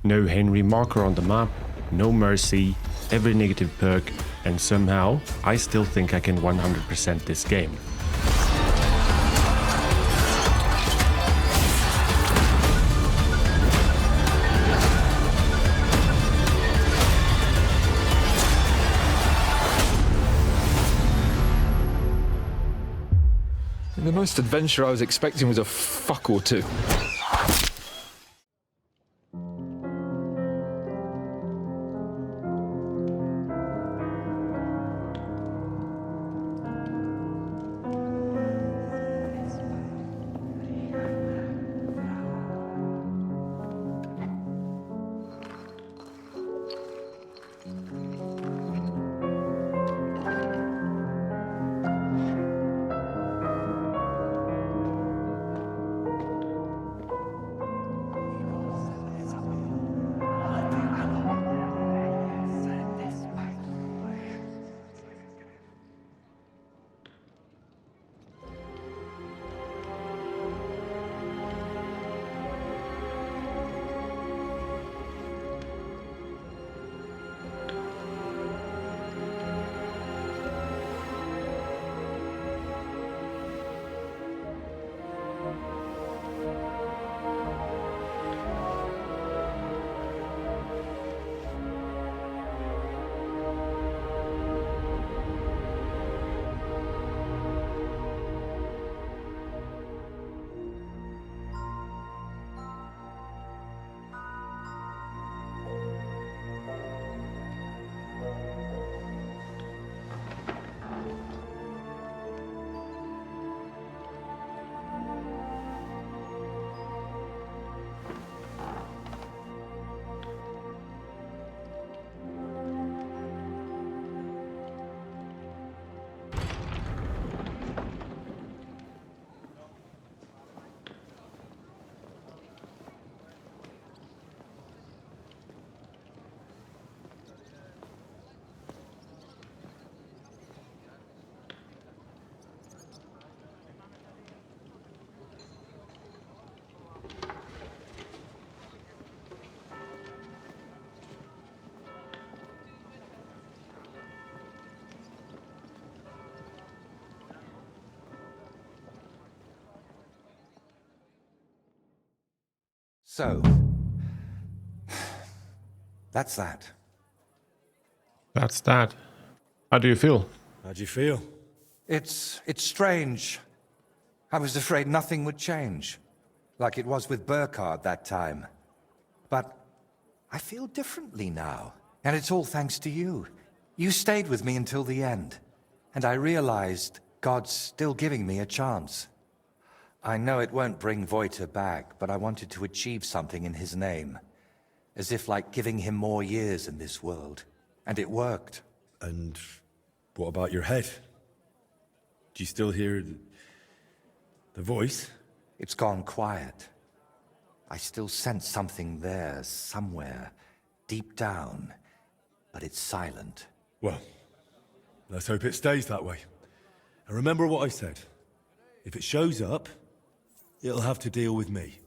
No Henry marker on the map, no mercy, every negative perk, and somehow I still think I can 100% this game. The most adventure I was expecting was a fuck or two. So, that's that. That's that. How do you feel? How do you feel? It's strange. I was afraid nothing would change, like it was with Burkhard that time. But I feel differently now, and it's all thanks to you. You stayed with me until the end, and I realized God's still giving me a chance. I know it won't bring Voiter back, but I wanted to achieve something in his name. As if like giving him more years in this world. And it worked. And what about your head? Do you still hear the voice? It's gone quiet. I still sense something there, somewhere, deep down. But it's silent. Well, let's hope it stays that way. And remember what I said. If it shows up, it'll have to deal with me.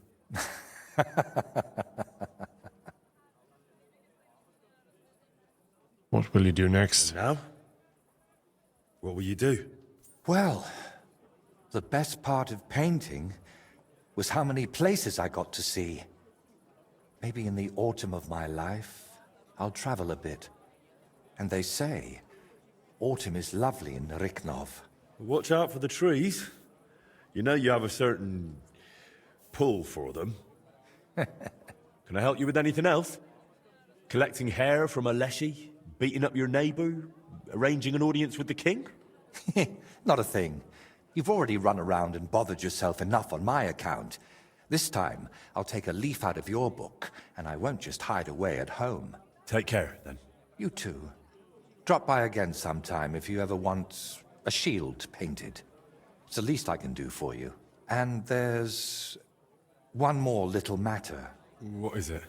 What will you do next? Now? What will you do? Well, the best part of painting was how many places I got to see. Maybe in the autumn of my life, I'll travel a bit. And they say, autumn is lovely in Riknov. Watch out for the trees. You know you have a certain pull for them. Can I help you with anything else? Collecting hair from a leshy? Beating up your neighbour? Arranging an audience with the king? Not a thing. You've already run around and bothered yourself enough on my account. This time, I'll take a leaf out of your book, and I won't just hide away at home. Take care, then. You too. Drop by again sometime if you ever want a shield painted. It's the least I can do for you. And there's one more little matter. What is it?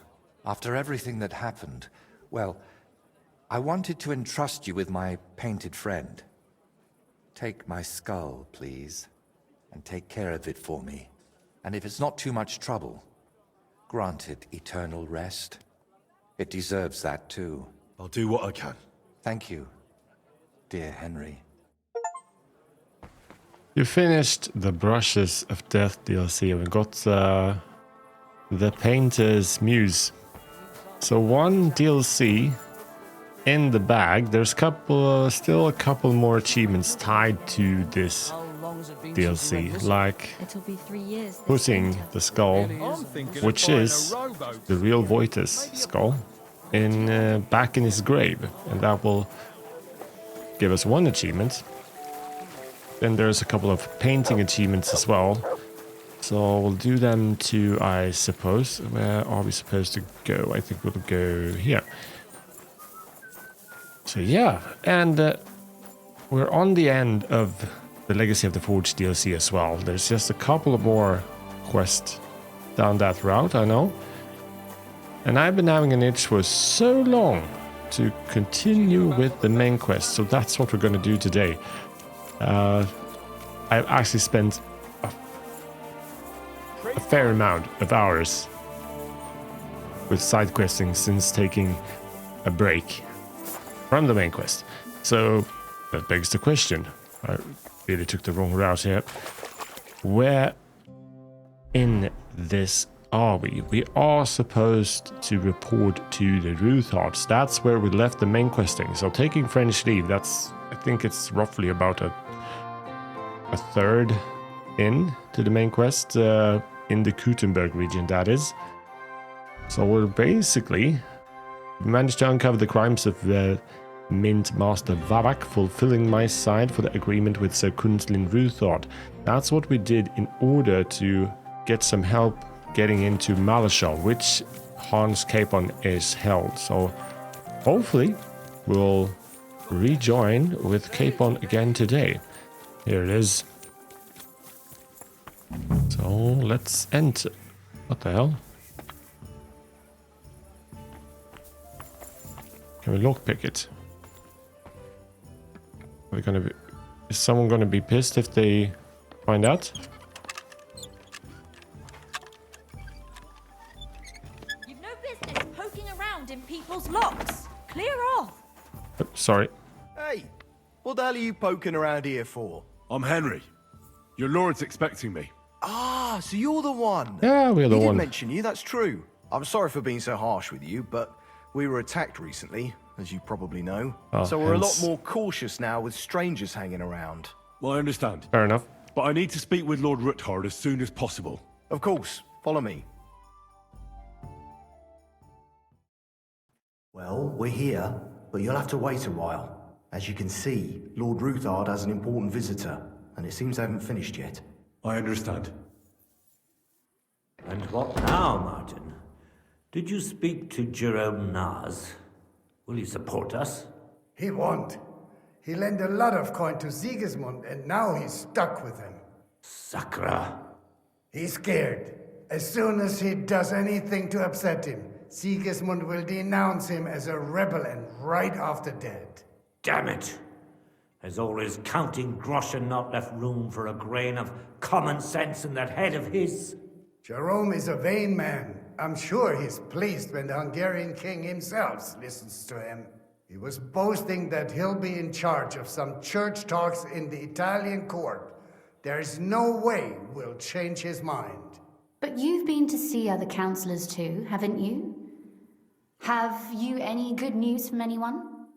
After everything that happened, well, I wanted to entrust you with my painted friend. Take my skull, please, and take care of it for me. And if it's not too much trouble, grant it eternal rest. It deserves that too. I'll do what I can. Thank you, dear Henry. You finished the Brushes of Death DLC. We got the Painter's Muse. So one DLC in the bag. There's still a couple more achievements tied to this DLC, like It'll be 3 years. this putting winter. the skull, which is the real Voitus skull, in back in his grave, and that will give us one achievement. Then there's a couple of painting achievements as well. So we'll do them to, I suppose. Where are we supposed to go? I think we'll go here. So yeah, and we're on the end of the Legacy of the Forge DLC as well. There's just a couple of more quests down that route, I know. And I've been having an itch for so long to continue with the main quest, so that's what we're going to do today. I've actually spent a fair amount of hours with side questing since taking a break from the main quest. So that begs the question. I really took the wrong route here. Where in this are we? We are supposed to report to the Ruthards. That's where we left the main questing. So taking French leave, that's, I think it's roughly about a third in to the main quest, in the Kutenberg region, that is. So we're basically managed to uncover the crimes of Mint Master Vavak, fulfilling my side for the agreement with Sir Kunslin Ruthard. That's what we did in order to get some help getting into Malashal, which Hans Capon is held. So hopefully we'll rejoin with Capon again today. Here it is. So let's enter. What the hell? Can we lockpick it? Are we gonna be, is someone gonna be pissed if they find out? You've no business poking around in people's locks. Clear off. Sorry. Hey, what the hell are you poking around here for? I'm Henry. Your lord's expecting me. Ah, so you're the one. Yeah, we're the He did one. mention you, that's true. I'm sorry for being so harsh with you, but we were attacked recently, as you probably know. Oh, So we're a lot hence- more cautious now with strangers hanging around. Well, I understand. Fair enough. But I need to speak with Lord Ruthard as soon as possible. Of course, follow me. Well, we're here, but you'll have to wait a while. As you can see, Lord Ruthard has an important visitor, and it seems they haven't finished yet. I understand. And what now, Martin? Did you speak to Jerome Naz? Will he support us? He won't. He lent a lot of coin to Sigismund, and now he's stuck with him. Sakra. He's scared. As soon as he does anything to upset him, Sigismund will denounce him as a rebel and right after dead. Damn it! Has all his counting groschen not left room for a grain of common sense in that head of his? Jerome is a vain man. I'm sure he's pleased when the Hungarian king himself listens to him. He was boasting that he'll be in charge of some church talks in the Italian court. There's no way we'll change his mind. But you've been to see other councillors too, haven't you? Have you any good news from anyone?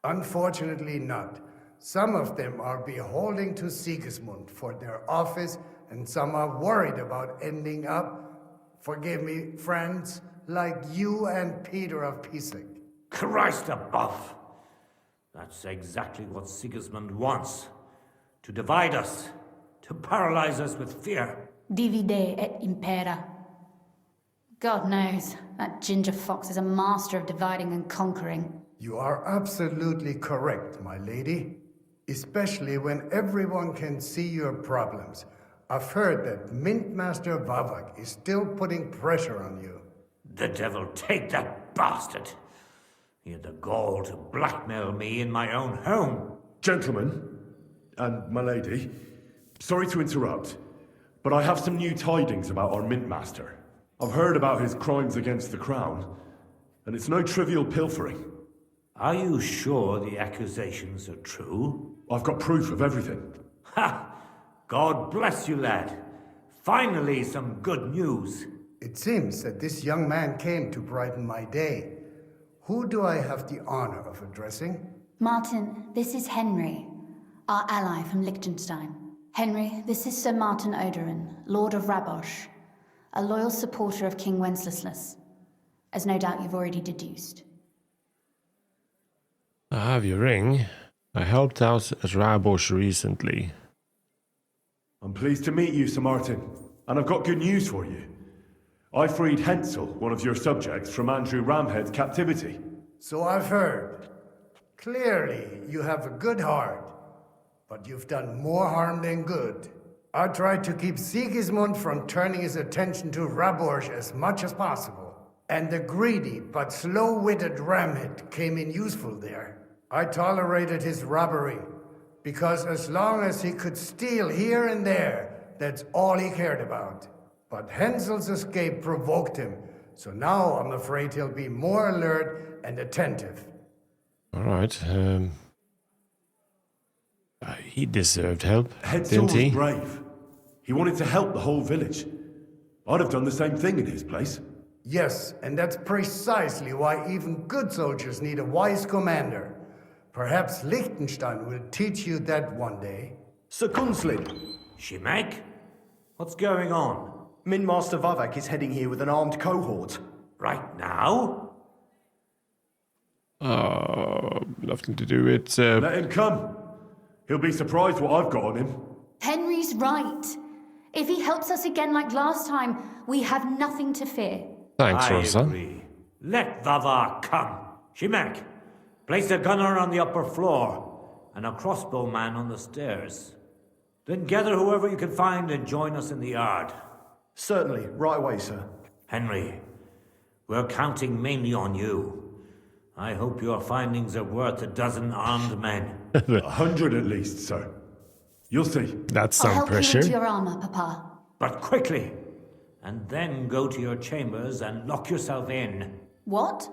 Unfortunately not. Some of them are beholden to Sigismund for their office, and some are worried about ending up, forgive me, friends, like you and Peter of Pisek. Christ above! That's exactly what Sigismund wants. To divide us. To paralyze us with fear. Divide et impera. God knows, that ginger fox is a master of dividing and conquering. You are absolutely correct, my lady. Especially when everyone can see your problems. I've heard that Mint Master Vavak is still putting pressure on you. The devil take that bastard! He had the gall to blackmail me in my own home. Gentlemen, and my lady, sorry to interrupt, but I have some new tidings about our Mint Master. I've heard about his crimes against the crown, and it's no trivial pilfering. Are you sure the accusations are true? I've got proof of everything. Ha! God bless you, lad. Finally, some good news. It seems that this young man came to brighten my day. Who do I have the honor of addressing? Martin, this is Henry, our ally from Liechtenstein. Henry, this is Sir Martin Odorin, Lord of Rabosh, a loyal supporter of King Wenceslas, as no doubt you've already deduced. I have your ring. I helped out at Rabosh recently. I'm pleased to meet you, Sir Martin, and I've got good news for you. I freed Hensel, one of your subjects, from Andrew Ramhead's captivity. So I've heard. Clearly, you have a good heart, but you've done more harm than good. I tried to keep Sigismund from turning his attention to Rabosh as much as possible, and the greedy but slow-witted Ramhead came in useful there. I tolerated his robbery, because as long as he could steal here and there, that's all he cared about. But Hensel's escape provoked him, so now I'm afraid he'll be more alert and attentive. All right. He deserved help, Hensel didn't he? was brave. He wanted to help the whole village. I'd have done the same thing in his place. Yes, and that's precisely why even good soldiers need a wise commander. Perhaps Liechtenstein will teach you that one day. Sir Gunslin, Shimek? What's going on? Min Master Vavak is heading here with an armed cohort. Right now? Nothing to do with... Let him come. He'll be surprised what I've got on him. Henry's right. If he helps us again like last time, we have nothing to fear. Thanks, I Rosa. agree. Let Vavar come. Shimek, place a gunner on the upper floor and a crossbowman on the stairs. Then gather whoever you can find and join us in the yard. Certainly, right away, sir. Henry, we're counting mainly on you. I hope your findings are worth a dozen armed men. 100 at least, sir. You'll see. That's I'll some help pressure. you into your armor, Papa. But quickly! And then go to your chambers and lock yourself in. What?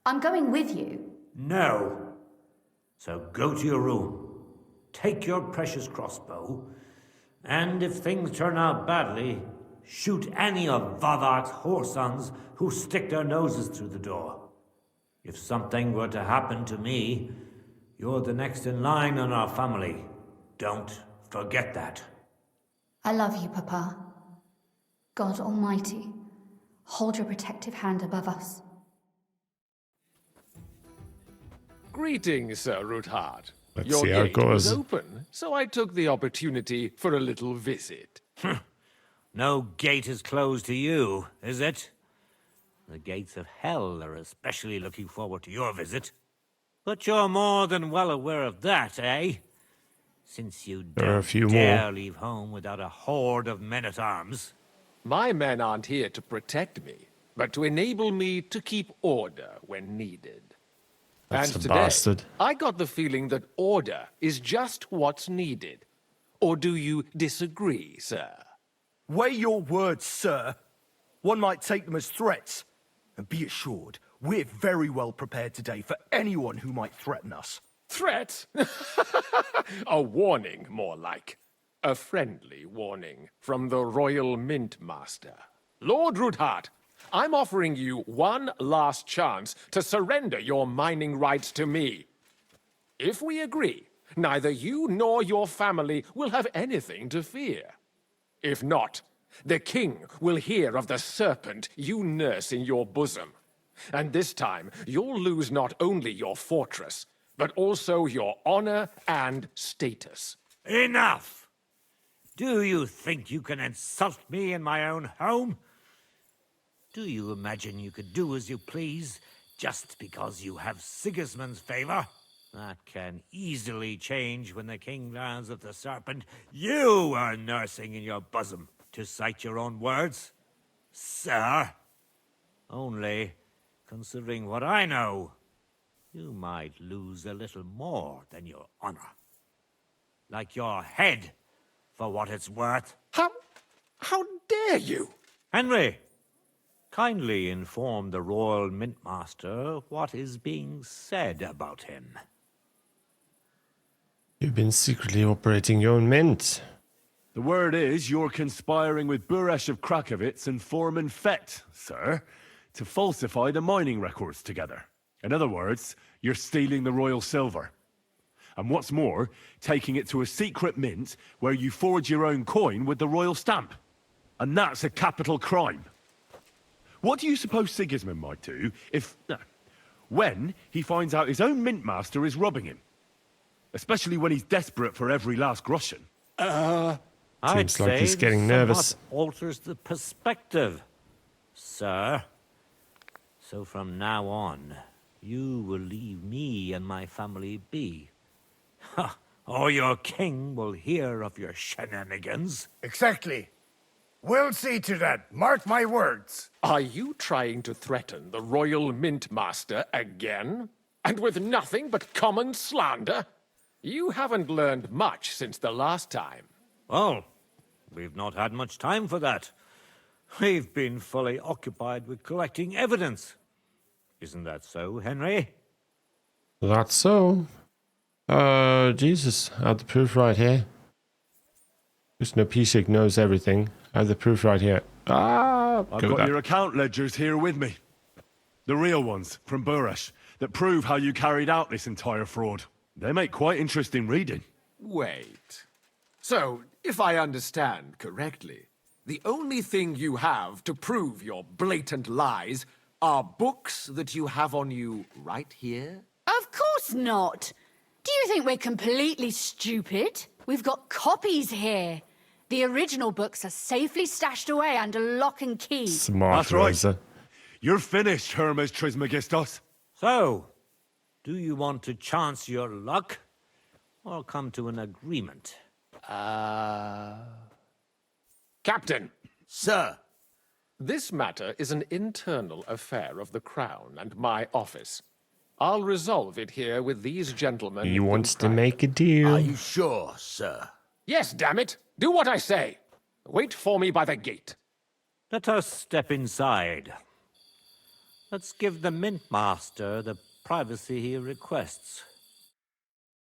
I'm going with you. No. So go to your room. Take your precious crossbow. And if things turn out badly, shoot any of Vavark's whoresons who stick their noses through the door. If something were to happen to me, you're the next in line in our family. Don't forget that. I love you, Papa. God Almighty, hold your protective hand above us. Greetings, Sir Ruthard. Let's Your see how it gate was goes. open, so I took the opportunity for a little visit. No gate is closed to you, is it? The gates of hell are especially looking forward to your visit. But you're more than well aware of that, eh? Since you There are a don't few dare more. leave home without a horde of men-at-arms. My men aren't here to protect me, but to enable me to keep order when needed. That's And a today, bastard. I got the feeling that order is just what's needed. Or do you disagree, sir? Weigh your words, sir. One might take them as threats. And be assured, we're very well prepared today for anyone who might threaten us. Threat? A warning, more like. A friendly warning from the Royal Mint Master. Lord Ruthard, I'm offering you one last chance to surrender your mining rights to me. If we agree, neither you nor your family will have anything to fear. If not, the king will hear of the serpent you nurse in your bosom. And this time, you'll lose not only your fortress, but also your honor and status. Enough! Do you think you can insult me in my own home? Do you imagine you could do as you please just because you have Sigismund's favor? That can easily change when the king learns of the serpent you are nursing in your bosom, to cite your own words, sir. Only, considering what I know, you might lose a little more than your honor. Like your head, for what it's worth. How dare you? Henry, Kindly inform the Royal Mintmaster what is being said about him. You've been secretly operating your own mint. The word is you're conspiring with Buresh of Krakowitz and Foreman Fett, sir, to falsify the mining records together. In other words, you're stealing the royal silver. And what's more, taking it to a secret mint where you forge your own coin with the royal stamp. And that's a capital crime. What do you suppose Sigismund might do if... when he finds out his own mint master is robbing him? Especially when he's desperate for every last groschen. Seems like he's getting nervous. Somewhat alters the perspective, sir. So from now on, you will leave me and my family be. Ha! Or your king will hear of your shenanigans. Exactly. We'll see to that. Mark my words. Are you trying to threaten the Royal Mint Master again? And with nothing but common slander? You haven't learned much since the last time. Well, we've not had much time for that. We've been fully occupied with collecting evidence. Isn't that so, Henry? That's so. Jesus, I have the proof right here. Just no P-Sig knows everything. I have the proof right here. I've got your account ledgers here with me. The real ones, from Buresh, that prove how you carried out this entire fraud. They make quite interesting reading. Wait. So, if I understand correctly, the only thing you have to prove your blatant lies are books that you have on you right here? Of course not. Do you think we're completely stupid? We've got copies here. The original books are safely stashed away under lock and key. Smart, That's right. Rosa. You're finished, Hermes Trismegistos. So, do you want to chance your luck, or come to an agreement? Captain, Sir. this matter is an internal affair of the Crown and my office. I'll resolve it here with these gentlemen. He wants to make a deal. Are you sure, sir? Yes, damn it! Do what I say. Wait for me by the gate. Let us step inside. Let's give the Mint Master the privacy he requests.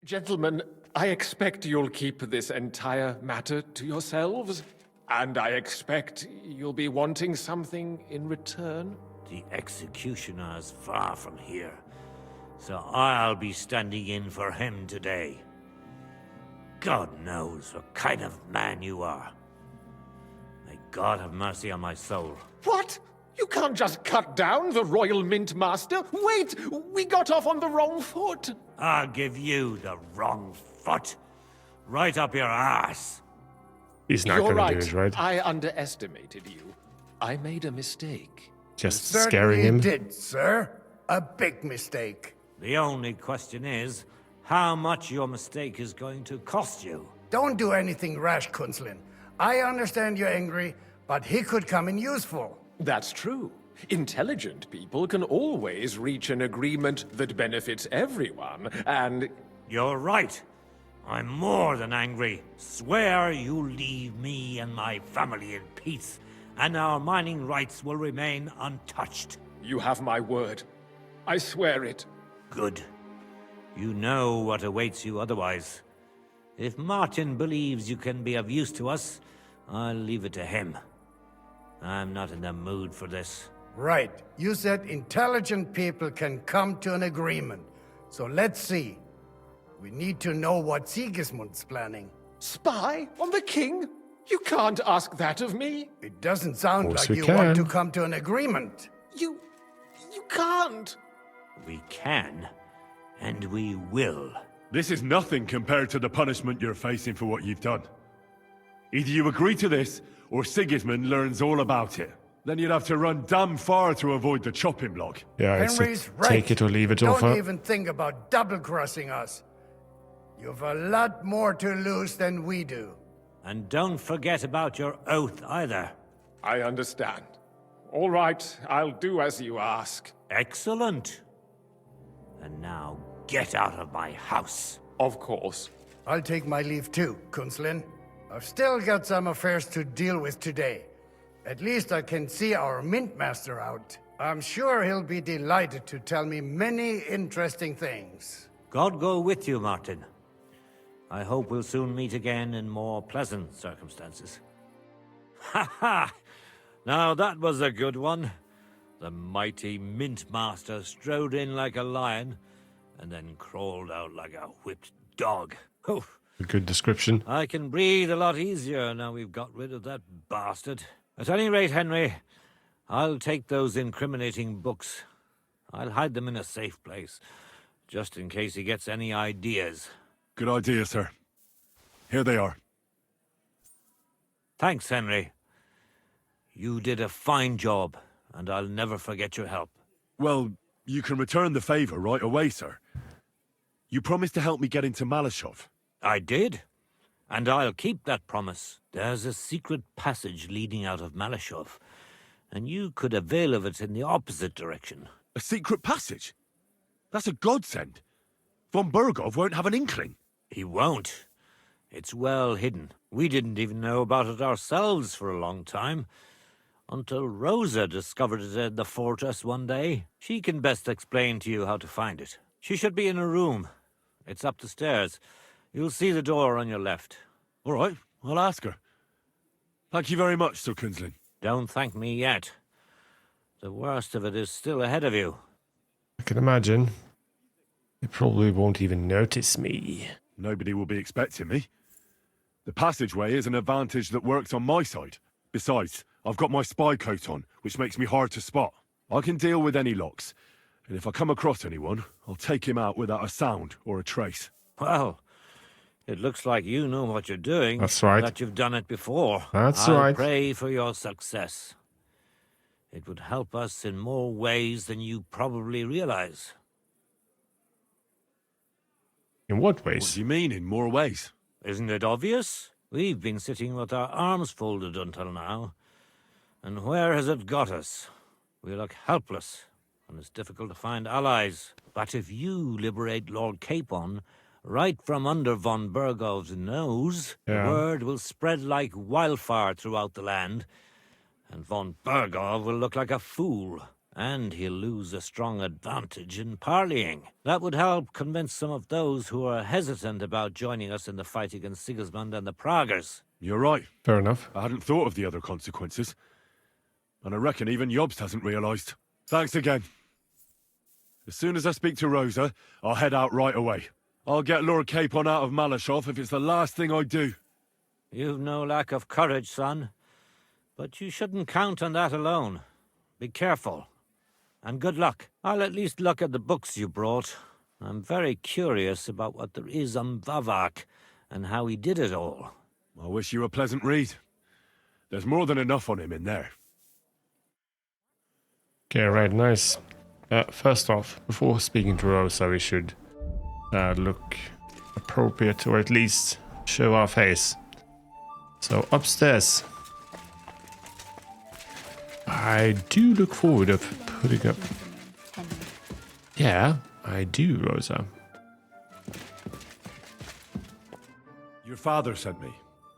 Gentlemen, I expect you'll keep this entire matter to yourselves. And I expect you'll be wanting something in return. The executioner is far from here, so I'll be standing in for him today. God knows what kind of man you are. May God have mercy on my soul. What? You can't just cut down the Royal Mint Master? Wait! We got off on the wrong foot! I'll give you the wrong foot. Right up your ass. He's not You're going to right. do it, right? I underestimated you. I made a mistake. Just Certainly scaring him. did, sir. A big mistake. The only question is, how much your mistake is going to cost you. Don't do anything rash, Kunslin. I understand you're angry, but he could come in useful. That's true. Intelligent people can always reach an agreement that benefits everyone, and... You're right. I'm more than angry. Swear you leave me and my family in peace, and our mining rights will remain untouched. You have my word. I swear it. Good. You know what awaits you otherwise. If Martin believes you can be of use to us, I'll leave it to him. I'm not in the mood for this. Right. You said intelligent people can come to an agreement. So let's see. We need to know what Sigismund's planning. Spy on the king? You can't ask that of me. It doesn't sound Course like we you can. want to come to an agreement. You can't. We can, and we will. This is nothing compared to the punishment you're facing for what you've done. Either you agree to this, or Sigismund learns all about it. Then you'd have to run damn far to avoid the chopping block. Yeah, it's Henry's a right. take it or leave it Don't offer. even think about double-crossing us. You've a lot more to lose than we do. And don't forget about your oath either. I understand. All right, I'll do as you ask. Excellent. And now get out of my house. Of course. I'll take my leave too, Kunslin. I've still got some affairs to deal with today. At least I can see our mint master out. I'm sure he'll be delighted to tell me many interesting things. God go with you, Martin. I hope we'll soon meet again in more pleasant circumstances. Ha ha! Now that was a good one. The mighty Mint Master strode in like a lion, and then crawled out like a whipped dog. Oof. A good description. I can breathe a lot easier now we've got rid of that bastard. At any rate, Henry, I'll take those incriminating books. I'll hide them in a safe place, just in case he gets any ideas. Good idea, sir. Here they are. Thanks, Henry. You did a fine job, and I'll never forget your help. Well, you can return the favor right away, sir. You promised to help me get into Malashov. I did, and I'll keep that promise. There's a secret passage leading out of Malashov, and you could avail of it in the opposite direction. A secret passage? That's a godsend. Von Burgov won't have an inkling. He won't. It's well hidden. We didn't even know about it ourselves for a long time, until Rosa discovered it in the fortress one day. She can best explain to you how to find it. She should be in a room. It's up the stairs. You'll see the door on your left. All right, I'll ask her. Thank you very much, Sir Kunzlin. Don't thank me yet. The worst of it is still ahead of you. I can imagine. They probably won't even notice me. Nobody will be expecting me. The passageway is an advantage that works on my side. Besides, I've got my spy coat on, which makes me hard to spot. I can deal with any locks, and if I come across anyone, I'll take him out without a sound or a trace. Well, it looks like you know what you're doing. That's right. That you've done it before. That's I'll right. pray for your success. It would help us in more ways than you probably realize. In what What ways? do you mean, in more ways? Isn't it obvious? We've been sitting with our arms folded until now. And where has it got us? We look helpless, and it's difficult to find allies. But if you liberate Lord Capon right from under von Burgov's nose, Yeah. the word will spread like wildfire throughout the land, and von Burgov will look like a fool, and he'll lose a strong advantage in parleying. That would help convince some of those who are hesitant about joining us in the fight against Sigismund and the Praguers. You're right. Fair enough. I hadn't thought of the other consequences. And I reckon even Jobst hasn't realised. Thanks again. As soon as I speak to Rosa, I'll head out right away. I'll get Lord Capon out of Malashov if it's the last thing I do. You've no lack of courage, son. But you shouldn't count on that alone. Be careful. And good luck. I'll at least look at the books you brought. I'm very curious about what there is on Vavak and how he did it all. I wish you a pleasant read. There's more than enough on him in there. Okay, right, nice. First off, before speaking to Rosa, we should look appropriate, or at least show our face. So, upstairs. I do look forward of putting up... Yeah, I do, Rosa. Your father sent me.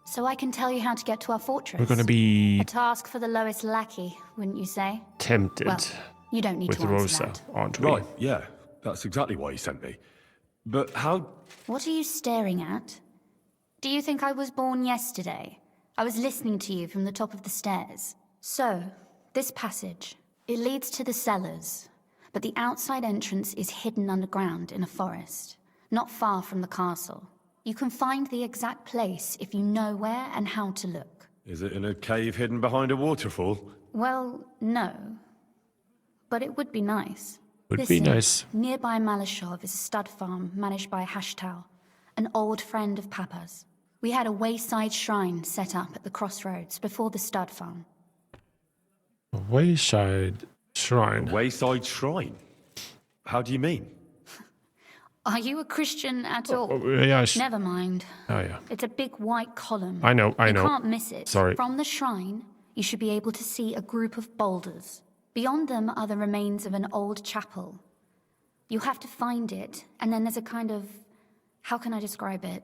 So I can tell you how to get to our fortress. We're going to be A task for the lowest lackey, wouldn't you say? tempted Well, you don't need with to answer Rosa, that. aren't we? Right, yeah. That's exactly why he sent me. But how... What are you staring at? Do you think I was born yesterday? I was listening to you from the top of the stairs. So, this passage, it leads to the cellars, but the outside entrance is hidden underground in a forest, not far from the castle. You can find the exact place if you know where and how to look. Is it in a cave hidden behind a waterfall? Well, no. But it would be nice. Would be nice. Nearby Malashov is a stud farm managed by Hashtal, an old friend of Papa's. We had a wayside shrine set up at the crossroads before the stud farm. A wayside shrine. Wayside shrine? How do you mean? Are you a Christian at all? Yeah, Never mind. Oh, yeah. It's a big white column. I know. You can't miss it. Sorry. From the shrine, you should be able to see a group of boulders. Beyond them are the remains of an old chapel. You have to find it, and then there's a kind of... How can I describe it?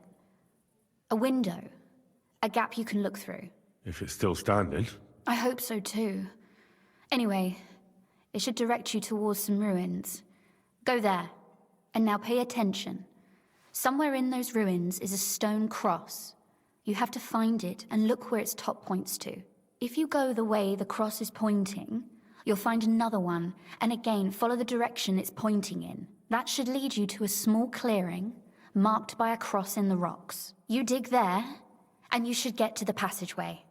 A window. A gap you can look through. If it's still standing. I hope so too. Anyway, it should direct you towards some ruins. Go there. And now pay attention. Somewhere in those ruins is a stone cross. You have to find it and look where its top points to. If you go the way the cross is pointing, you'll find another one, and again follow the direction it's pointing in. That should lead you to a small clearing, marked by a cross in the rocks. You dig there, and you should get to the passageway.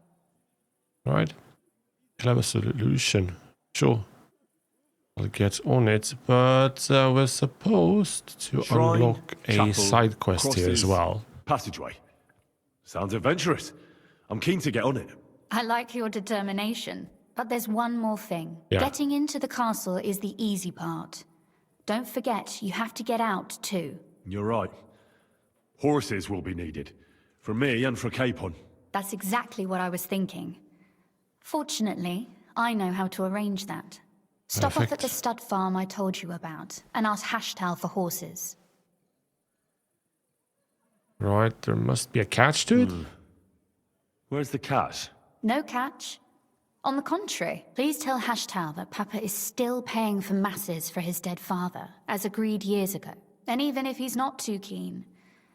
Right. Clever solution. Sure. I'll get on it, but we're supposed to Shrine, unlock a chapel, side quest here as crosses, well. Passageway. Sounds adventurous. I'm keen to get on it. I like your determination, but there's one more thing. Yeah. Getting into the castle is the easy part. Don't forget, you have to get out too. You're right. Horses will be needed. For me and for Capon. That's exactly what I was thinking. Fortunately, I know how to arrange that. Stop off at the stud farm I told you about, and ask Hashtal for horses. Right, there must be a catch to it. Where's the catch? No catch. On the contrary, please tell Hashtal that Papa is still paying for masses for his dead father, as agreed years ago. And even if he's not too keen,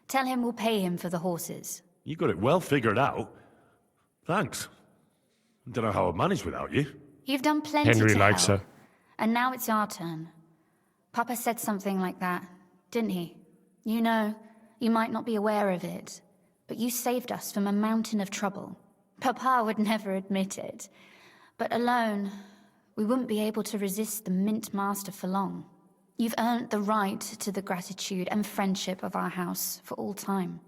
tell him we'll pay him for the horses. You got it well figured out. Thanks. Don't know how I'd manage without you. You've done plenty Henry to likes help. her. And now it's our turn. Papa said something like that, didn't he? You know, you might not be aware of it, but you saved us from a mountain of trouble. Papa would never admit it, but alone, we wouldn't be able to resist the Mint Master for long. You've earned the right to the gratitude and friendship of our house for all time.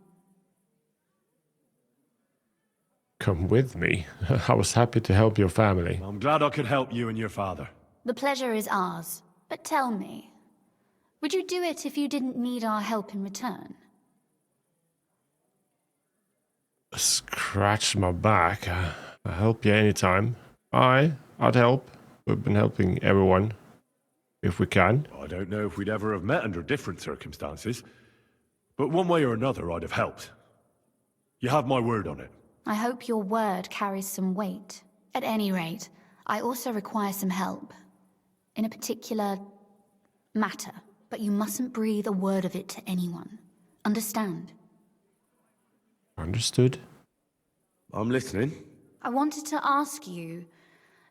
Come with me. I was happy to help your family. I'm glad I could help you and your father. The pleasure is ours, but tell me, would you do it if you didn't need our help in return? Scratch my back. I'll help you anytime. I'd help. We've been helping everyone, if we can. I don't know if we'd ever have met under different circumstances, but one way or another I'd have helped. You have my word on it. I hope your word carries some weight. At any rate, I also require some help. In a particular matter, but you mustn't breathe a word of it to anyone. Understand? Understood. I'm listening. I wanted to ask you,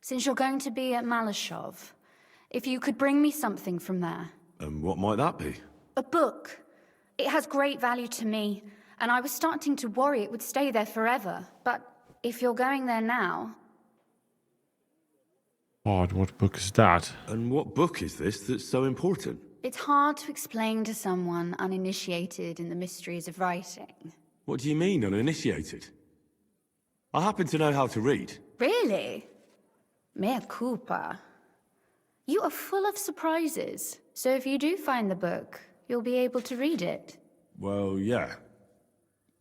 since you're going to be at Malashov, if you could bring me something from there. And what might that be? A book. It has great value to me, and I was starting to worry it would stay there forever. But if you're going there now... Odd, what book is that? And what book is this that's so important? It's hard to explain to someone uninitiated in the mysteries of writing. What do you mean, uninitiated? I happen to know how to read. Really? Mea culpa. You are full of surprises. So if you do find the book, you'll be able to read it. Well, yeah.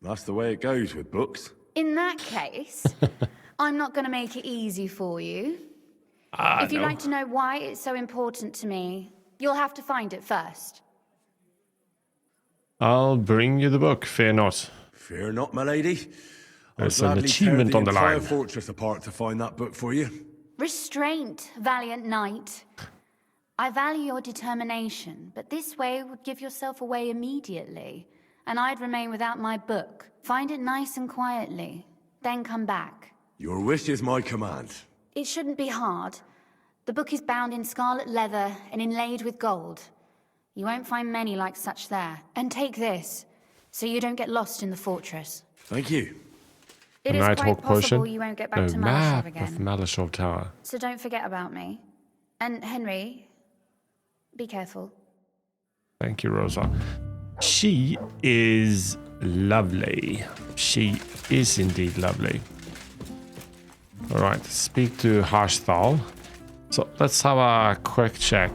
That's the way it goes with books. In that case, I'm not going to make it easy for you. If you'd like to know why it's so important to me, you'll have to find it first. I'll bring you the book, fear not. Fear not, my lady. There's I'll an gladly achievement tear on the entire line. fortress apart to find that book for you. Restraint, valiant knight. I value your determination, but this way would give yourself away immediately, and I'd remain without my book. Find it nice and quietly, then come back. Your wish is my command. It shouldn't be hard. The book is bound in scarlet leather and inlaid with gold. You won't find many like such there. And take this, so you don't get lost in the fortress. Thank you. It is quite possible you won't get back to Malashov map again. of Malashov Tower. So don't forget about me. And Henry, be careful. Thank you, Rosa. She is lovely. She is indeed lovely. All right, speak to Hashtal. So let's have a quick check,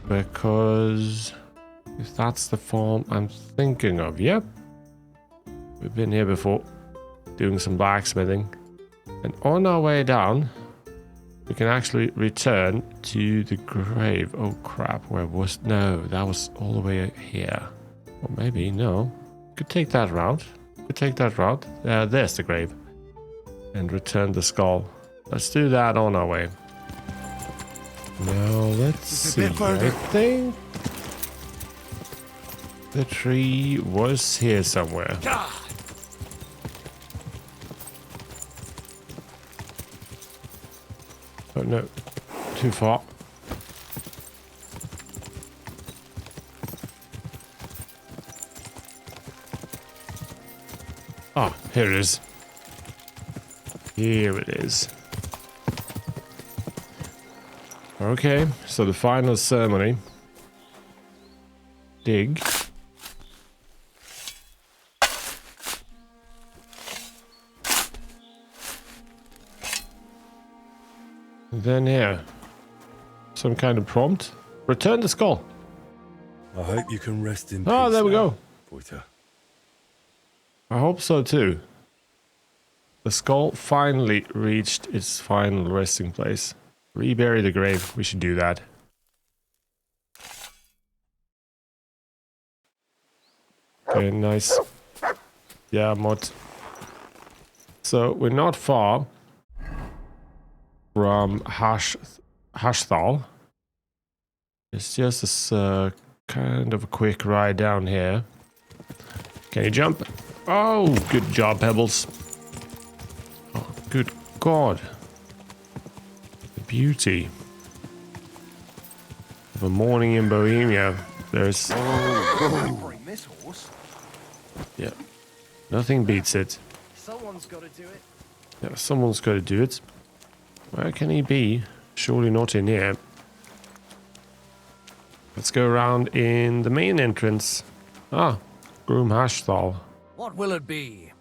because if that's the farm I'm thinking of, yep. We've been here before, doing some blacksmithing. And on our way down, we can actually return to the grave. Oh crap, where was... No, that was all the way here. Or maybe, no. Could take that route. Could take that route. There's the grave. And return the skull. Let's do that on our way. Now let's see. I think the tree was here somewhere. Oh no, too far. Ah, here it is. Here it is. Okay, so the final ceremony. Dig. Then here, some kind of prompt. Return the skull. I hope you can rest in peace. Oh, there we go. Porter. I hope so too. The skull finally reached its final resting place. Rebury the grave. We should do that. Okay, nice. Yeah, mod. So we're not far from Hashthal. It's just this kind of a quick ride down here. Can you jump? Oh, good job, Pebbles. Oh, good God. The beauty of a morning in Bohemia. There's... This horse. Yeah. Nothing beats it. Someone's got to do it. Yeah, someone's got to do it. Where can he be? Surely not in here. Let's go around in the main entrance. Ah, Groom Hashthal. What will it be?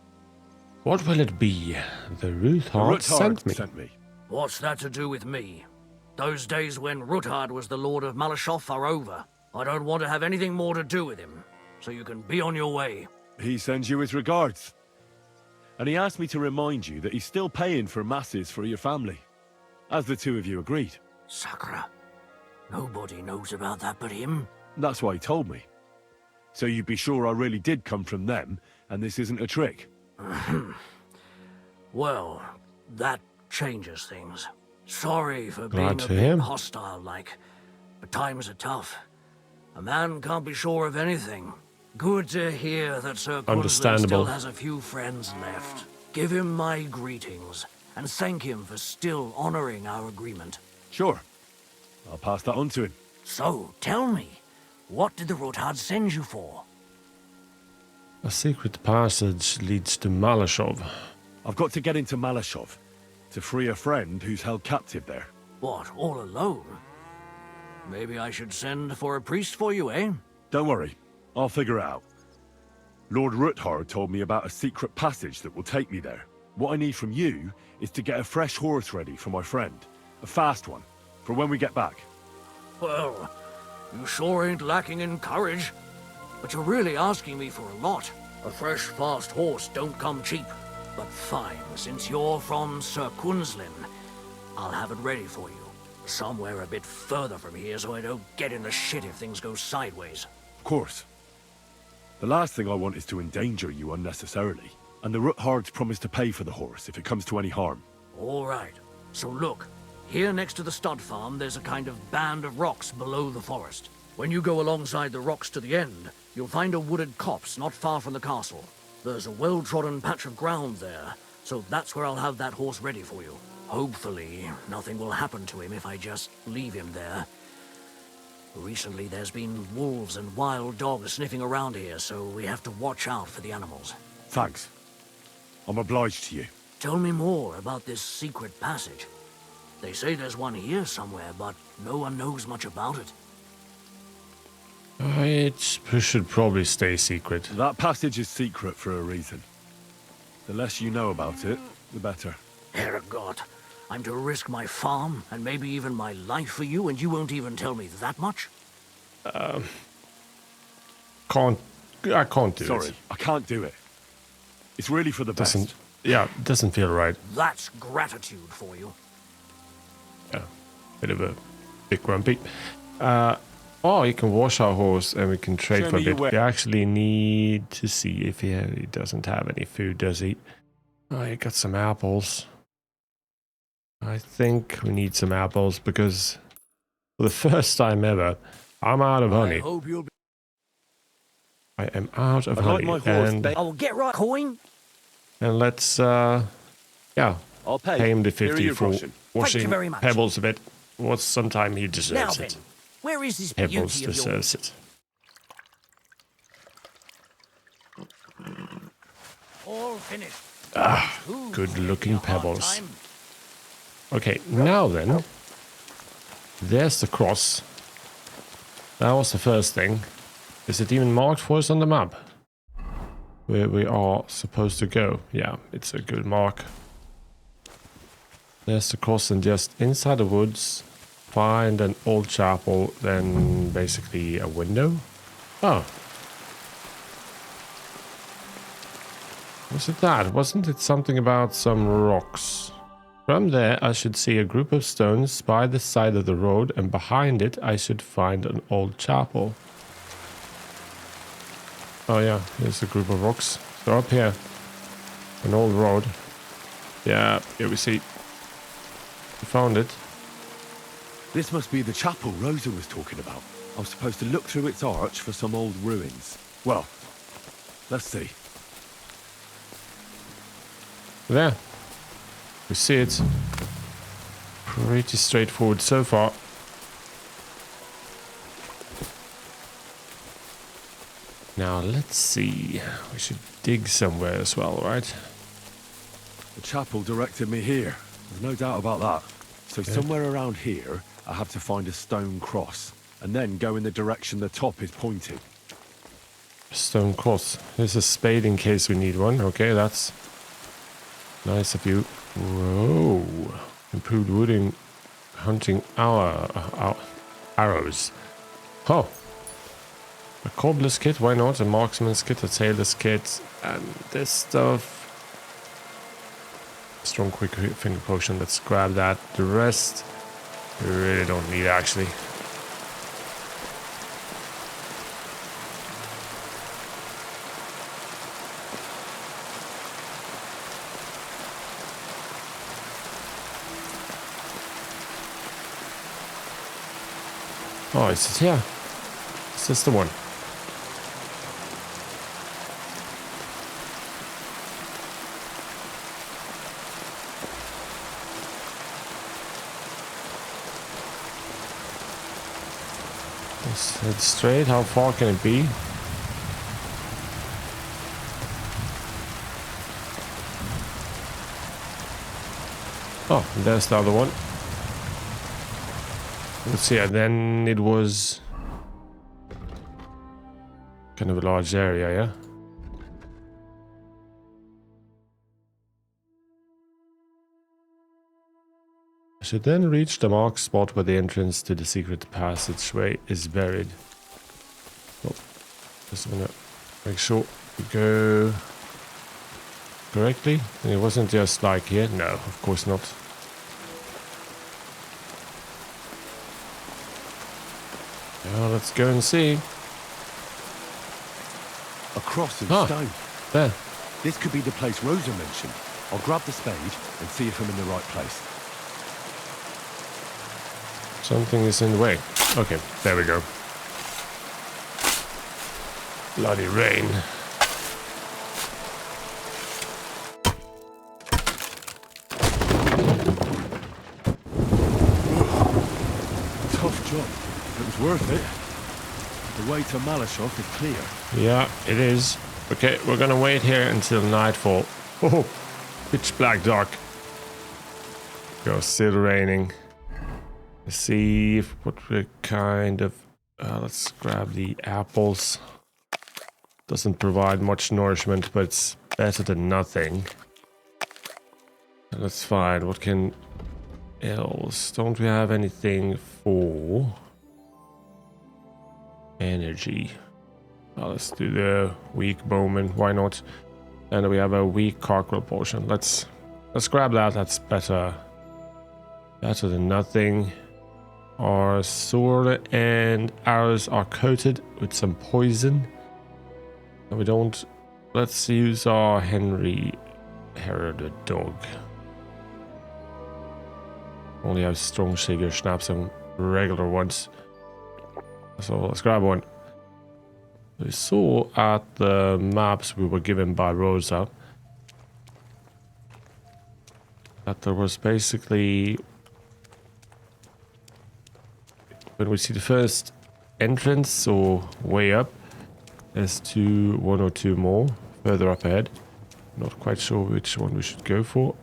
What will it be? The Ruthard sent me. What's that to do with me? Those days when Ruthard was the Lord of Malashoff are over. I don't want to have anything more to do with him. So you can be on your way. He sends you his regards. And he asked me to remind you that he's still paying for masses for your family. As the two of you agreed. Sakura. Nobody knows about that but him. That's why he told me. So you'd be sure I really did come from them, and this isn't a trick. Well, that changes things. Sorry for Glad being a to bit hear. hostile-like. But times are tough. A man can't be sure of anything. Good to hear that Sir Quinlan Understandable. still has a few friends left. Give him my greetings, and thank him for still honoring our agreement. Sure. I'll pass that on to him. So, tell me, what did the Ruthard send you for? A secret passage leads to Malashov. I've got to get into Malashov to free a friend who's held captive there. What, all alone? Maybe I should send for a priest for you, eh? Don't worry. I'll figure it out. Lord Ruthard told me about a secret passage that will take me there. What I need from you is to get a fresh horse ready for my friend. A fast one, for when we get back. Well, you sure ain't lacking in courage. But you're really asking me for a lot. A fresh, fast horse don't come cheap. But fine, since you're from Sir Quinlan, I'll have it ready for you. Somewhere a bit further from here so I don't get in the shit if things go sideways. Of course. The last thing I want is to endanger you unnecessarily. And the Ruthards promised to pay for the horse if it comes to any harm. All right. So look, here next to the stud farm, there's a kind of band of rocks below the forest. When you go alongside the rocks to the end, you'll find a wooded copse not far from the castle. There's a well-trodden patch of ground there, so that's where I'll have that horse ready for you. Hopefully, nothing will happen to him if I just leave him there. Recently, there's been wolves and wild dogs sniffing around here, so we have to watch out for the animals. Thanks. I'm obliged to you. Tell me more about this secret passage. They say there's one here somewhere, but no one knows much about it. It should probably stay secret. That passage is secret for a reason. The less you know about it, the better. Herregott, I'm to risk my farm and maybe even my life for you, and you won't even tell me that much? I can't do it. Sorry, I can't do it. It's really for the best. Yeah, it doesn't feel right. That's gratitude for you. Yeah, bit of a bit grumpy. Oh, you can wash our horse and we can trade for a bit. We actually need to see if he doesn't have any food, does he? Oh, he got some apples. I think we need some apples because for the first time ever, I'm out of honey. I am out of honey. And I will get right, coin. And let's, yeah, I'll pay. pay him the Here are 50 your for groschen. washing very much. Pebbles a bit. Well, sometime he Now deserves then, it. where is this Pebbles beauty of deserves yours? it. All finished. Ah, good-looking Pebbles. Okay, now then, there's the cross. That was the first thing. Is it even marked for us on the map? Where we are supposed to go. Yeah, it's a good mark. There's the cross, and just inside the woods, find an old chapel, then basically a window. Oh. Was it that? Wasn't it something about some rocks? From there, I should see a group of stones by the side of the road, and behind it, I should find an old chapel. Oh yeah, here's a group of rocks. So up here, an old road. Yeah, here we see. We found it. This must be the chapel Rosa was talking about. I was supposed to look through its arch for some old ruins. Well, let's see. There. We see it. Pretty straightforward so far. Now let's see. We should dig somewhere as well, right? The chapel directed me here. There's no doubt about that. So somewhere around here, I have to find a stone cross, and then go in the direction the top is pointing. Stone cross. Here's a spade in case we need one. Okay, that's nice of you. Whoa. Improved wooding, hunting arrows. Oh. A cobbler's kit, why not? A marksman's kit, a tailor's kit, and this stuff. Strong quick finger potion, let's grab that. The rest, we really don't need actually. Oh, is it here? Is this the one? Let's head straight. How far can it be? Oh, there's the other one. Let's see. And then it was kind of a large area, yeah? I should then reach the marked spot where the entrance to the secret passageway is buried. Oh, just gonna make sure we go correctly. And it wasn't just like here. No, of course not. Well, let's go and see. A cross in stone. There. This could be the place Rosa mentioned. I'll grab the spade and see if I'm in the right place. Something is in the way. Okay, there we go. Bloody rain. Tough job. It was worth it. The way to Malashov is clear. Yeah, it is. Okay, we're gonna wait here until nightfall. Oh, pitch black dark. It's still raining. Let's see what we're kind of... let's grab the apples. Doesn't provide much nourishment, but it's better than nothing. Let's find what can else. Don't we have anything for energy? Let's do the weak bowman. Why not? And we have a weak cockerel potion. Let's grab that. That's better. Better than nothing. Our sword and arrows are coated with some poison. And we don't... Let's use our Henry Herod dog. Only have strong sugar schnapps and regular ones. So let's grab one. We saw at the maps we were given by Rosa that there was basically, when we see the first entrance or way up, there's one or two more further up ahead. Not quite sure which one we should go for.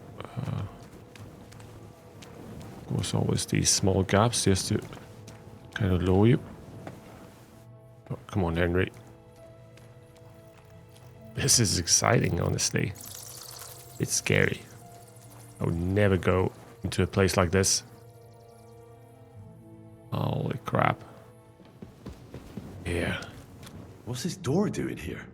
Of course, always these small gaps just to kind of lower you. Oh, come on, Henry. This is exciting, honestly. It's scary. I would never go into a place like this. Holy crap. Yeah. What's this door doing here?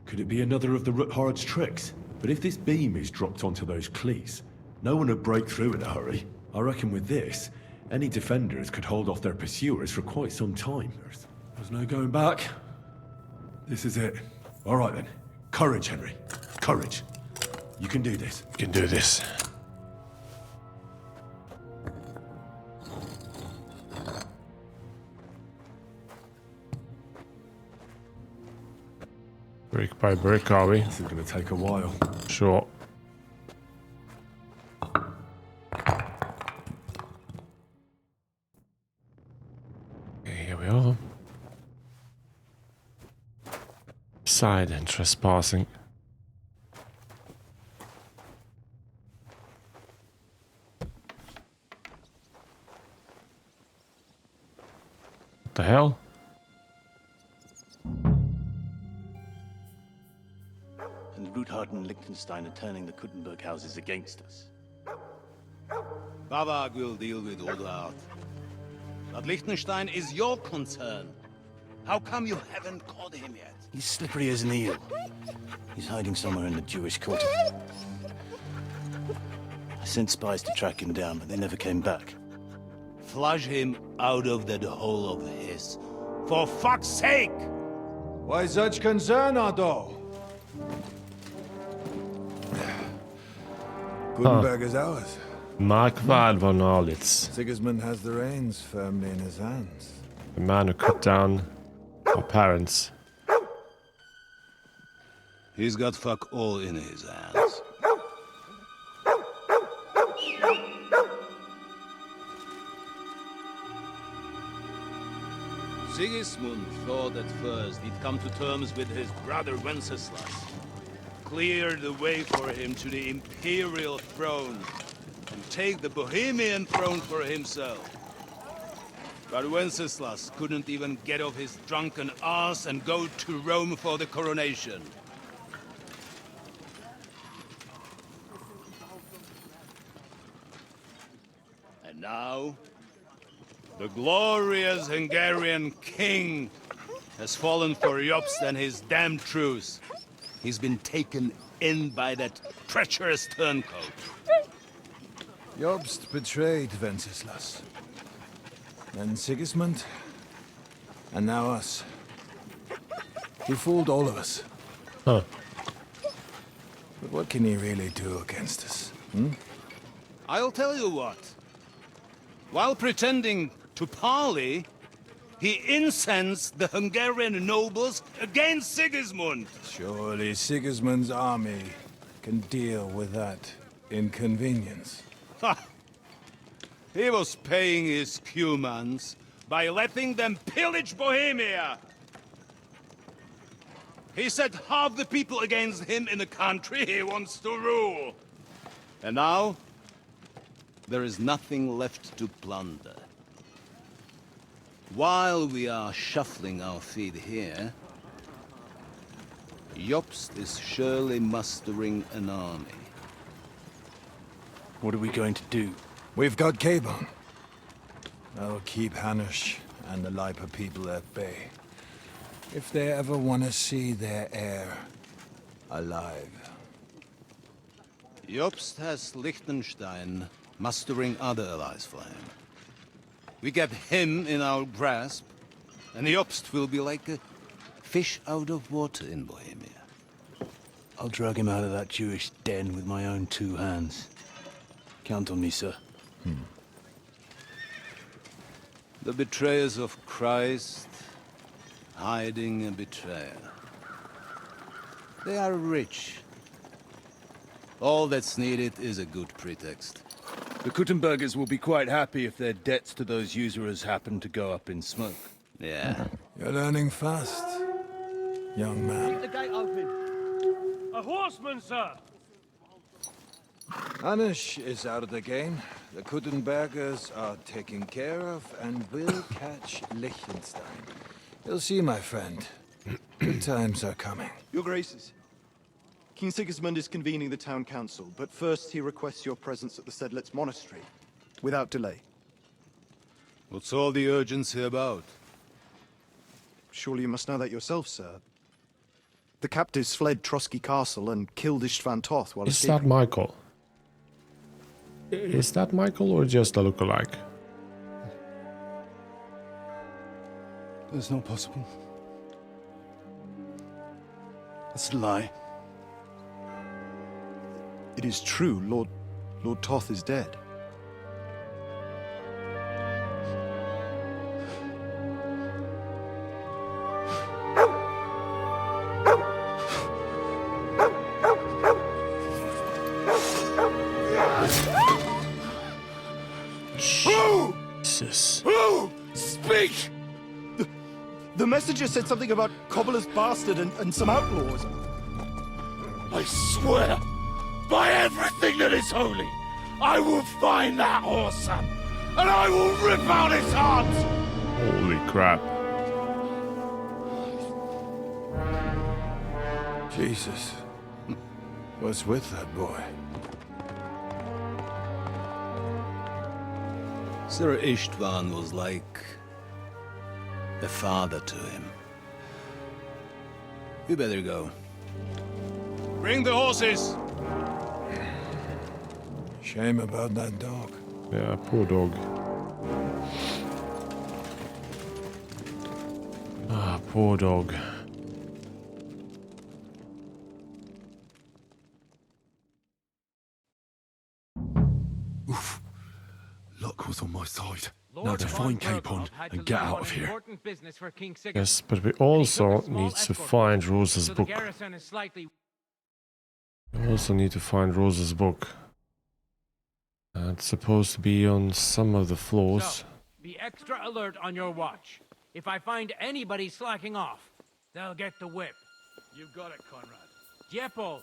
Could it be another of the Ruthard's tricks? But if this beam is dropped onto those cleats, no one would break through in a hurry. I reckon with this, any defenders could hold off their pursuers for quite some time. There's no going back. This is it. All right then. Courage, Henry. Courage. You can do this. You can do this. Brick by brick, are we? This is going to take a while. Sure. Okay, here we are. Side and trespassing. What the hell? And Ruthard and Liechtenstein are turning the Kuttenberg houses against us. Babak will deal with Ruthard. But Liechtenstein is your concern. How come you haven't caught him yet? He's slippery as an eel. He's hiding somewhere in the Jewish quarter. I sent spies to track him down, but they never came back. Flush him out of that hole of his. For fuck's sake! Why such concern, Otto? Gutenberg is ours. Markvad von Arlitz. Sigismund has the reins firmly in his hands. The man who cut down our parents. He's got fuck all in his hands. Sigismund thought at first he'd come to terms with his brother Wenceslas, clear the way for him to the imperial throne, and take the Bohemian throne for himself. But Wenceslas couldn't even get off his drunken ass and go to Rome for the coronation. And now, the glorious Hungarian king has fallen for Jobst and his damned truce. He's been taken in by that treacherous turncoat. Jobst betrayed Wenceslas. Then Sigismund. And now us. He fooled all of us. Huh. But what can he really do against us? Hmm? I'll tell you what. While pretending to parley, he incensed the Hungarian nobles against Sigismund. Surely Sigismund's army can deal with that inconvenience. Ha! He was paying his Cumans by letting them pillage Bohemia. He set half the people against him in the country he wants to rule. And now, there is nothing left to plunder. While we are shuffling our feet here, Jobst is surely mustering an army. What are we going to do? We've got Cabon. That'll keep Hanush and the Lipa people at bay. If they ever want to see their heir alive. Jobst has Liechtenstein mustering other allies for him. We get him in our grasp, and Jobst will be like a fish out of water in Bohemia. I'll drag him out of that Jewish den with my own 2 hands. Count on me, sir. The betrayers of Christ, hiding a betrayer. They are rich. All that's needed is a good pretext. The Kuttenbergers will be quite happy if their debts to those usurers happen to go up in smoke. Yeah. You're learning fast, young man. Keep the gate open. A horseman, sir! Anish is out of the game. The Kuttenbergers are taken care of and will catch Liechtenstein. You'll see, my friend. Good times are coming. Your Graces, King Sigismund is convening the town council, but first he requests your presence at the Sedlitz monastery, without delay. What's all the urgency about? Surely you must know that yourself, sir. The captives fled Trotsky Castle and killed Istvan Toth while Is escaping. that Michael? Is that Michael or just a lookalike? That's not possible. That's a lie. It is true, Lord Toth is dead. Jesus. Who? Speak! The messenger said something about Cobbler's bastard and some outlaws. I swear, by everything that is holy, I will find that whoreson, and I will rip out his heart! Holy crap. Jesus. What's with that boy? Sir Istvan was like a father to him. You better go. Bring the horses! Shame about that dog. Yeah, poor dog. Ah, poor dog. Luck was on my side. Now to find Capon and get out of here. Yes, but we also need to find Rosa's book. We also need to find Rosa's book. It's supposed to be on some of the floors. So, be extra alert on your watch. If I find anybody slacking off, they'll get the whip. You've got it, Conrad. Diepold,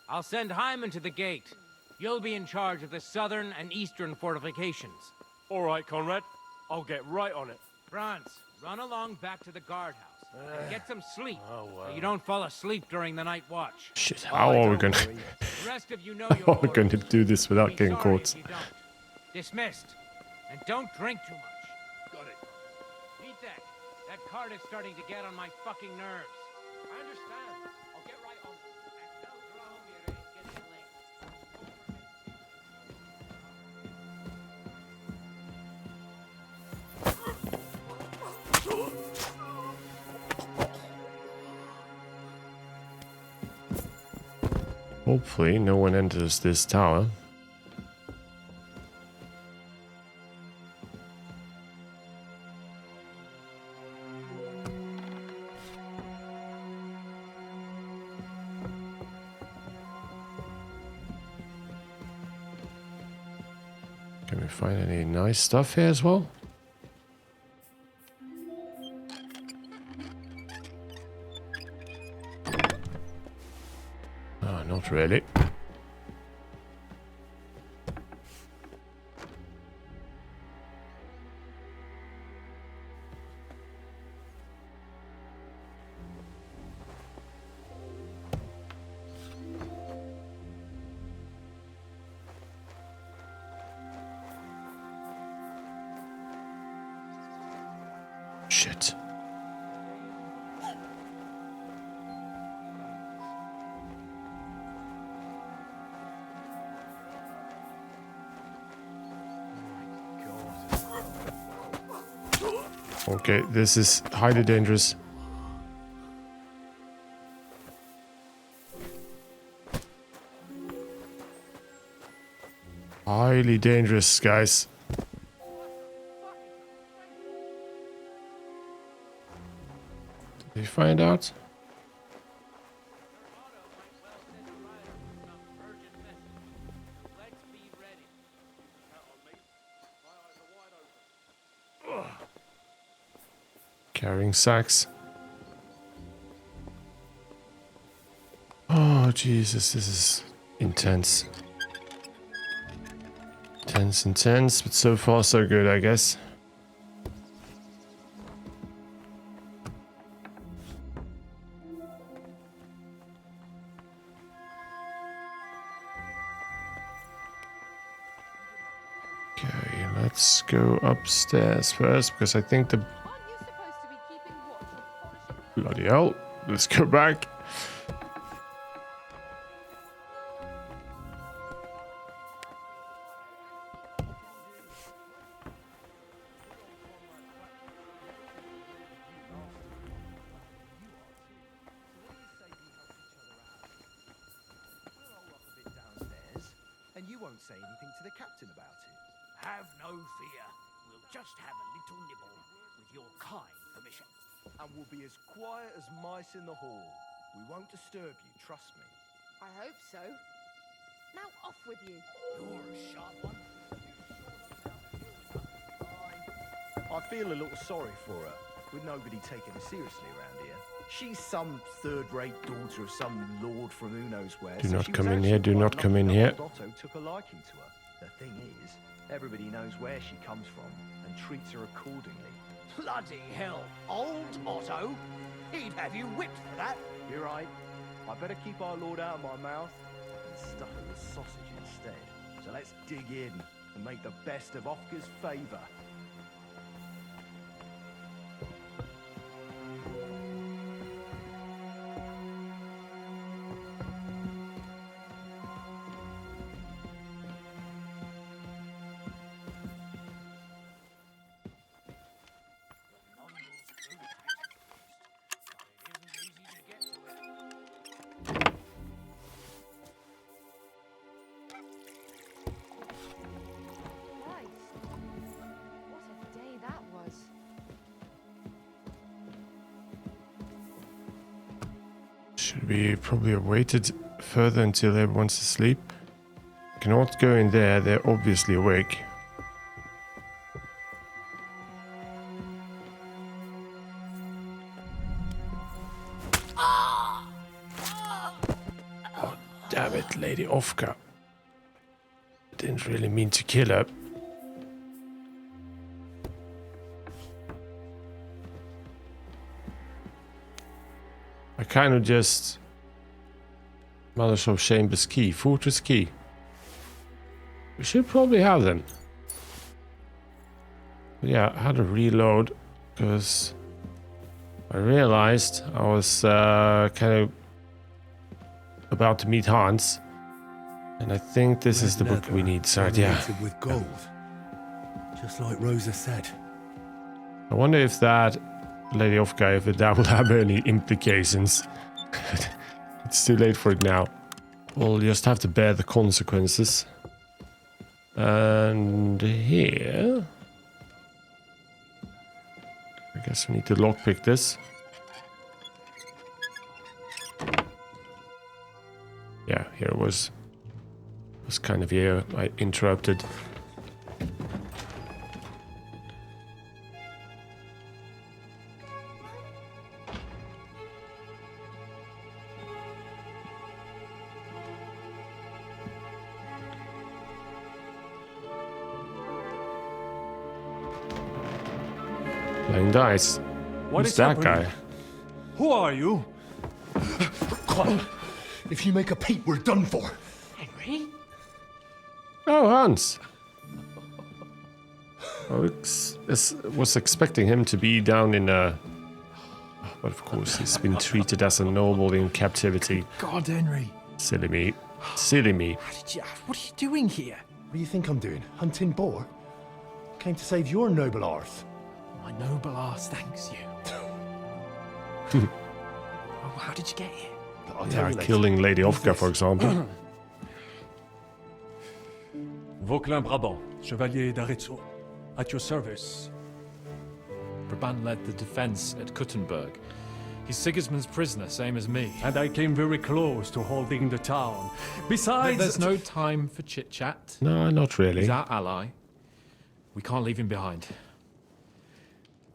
I'll send Hyman to the gate. You'll be in charge of the southern and eastern fortifications. All right, Conrad. I'll get right on it. Franz, run along back to the guardhouse. And get some sleep, so you don't fall asleep during the night watch. Shit, how are we gonna... The rest of you know how are we gonna do this without getting caught? Dismissed. And don't drink too much. Got it. Beat that. That card is starting to get on my fucking nerves. I understand. I'll get right on it. And tell Drahomir it's getting late. Hopefully no one enters this tower. Can we find any nice stuff here as well? Oh, not really. Shit. Okay, this is highly dangerous. Highly dangerous, guys. Did they find out? Carrying sacks. Oh, Jesus, this is intense. Intense, but so far so good, I guess. Okay, let's go upstairs first, because I think the... Bloody hell. Let's go back. And you won't say anything to the captain about it. Have no fear. We'll just have a little nibble, with your kind permission. And we'll be as quiet as mice in the hall. We won't disturb you, trust me. I hope so. Now off with you. You're a sharp one. I feel a little sorry for her, with nobody taking her seriously around here. She's some third-rate daughter of some lord from who knows where. Do not come in here, do not come in here. Otto took a liking to her. The thing is, everybody knows where she comes from and treats her accordingly. Bloody hell. Old Otto? He'd have you whipped for that. You're right. I better keep our lord out of my mouth and stuff it with sausage instead. So let's dig in and make the best of Ofka's favour. Should we probably have waited further until everyone's asleep? Cannot go in there, they're obviously awake. Oh, damn it, Lady Ofka. Didn't really mean to kill her. I kind of just... Mother's of Chambers key, Fortress key. We should probably have them. But yeah, I had to reload because I realized I was kind of about to meet Hans. And I think this is the book we need, so yeah. With gold, just like Rosa said. I wonder if that Lady Ofka, if that will have any implications. It's too late for it now. We'll just have to bear the consequences. And here... I guess we need to lockpick this. Yeah, here it was. It was kind of here. I interrupted. Playing dice. What Who's is that happening? guy? Who are you? Quiet. If you make a peep, we're done for. Henry? Oh, Hans. I was expecting him to be down in a... But of course, he's been treated as a noble in captivity. God, Henry. Silly me. Silly me. What are you doing here? What do you think I'm doing? Hunting boar? Came to save your noble arse. My noble arse thanks you. Oh, how did you get here? I'll tell Yeah, you later. killing Lady Ofka, for example. Vauquelin Brabant, Chevalier d'Arezzo. At your service. Brabant led the defense at Kuttenberg. He's Sigismund's prisoner, same as me. And I came very close to holding the town. Besides... There's no time for chit-chat. No, not really. He's our ally. We can't leave him behind.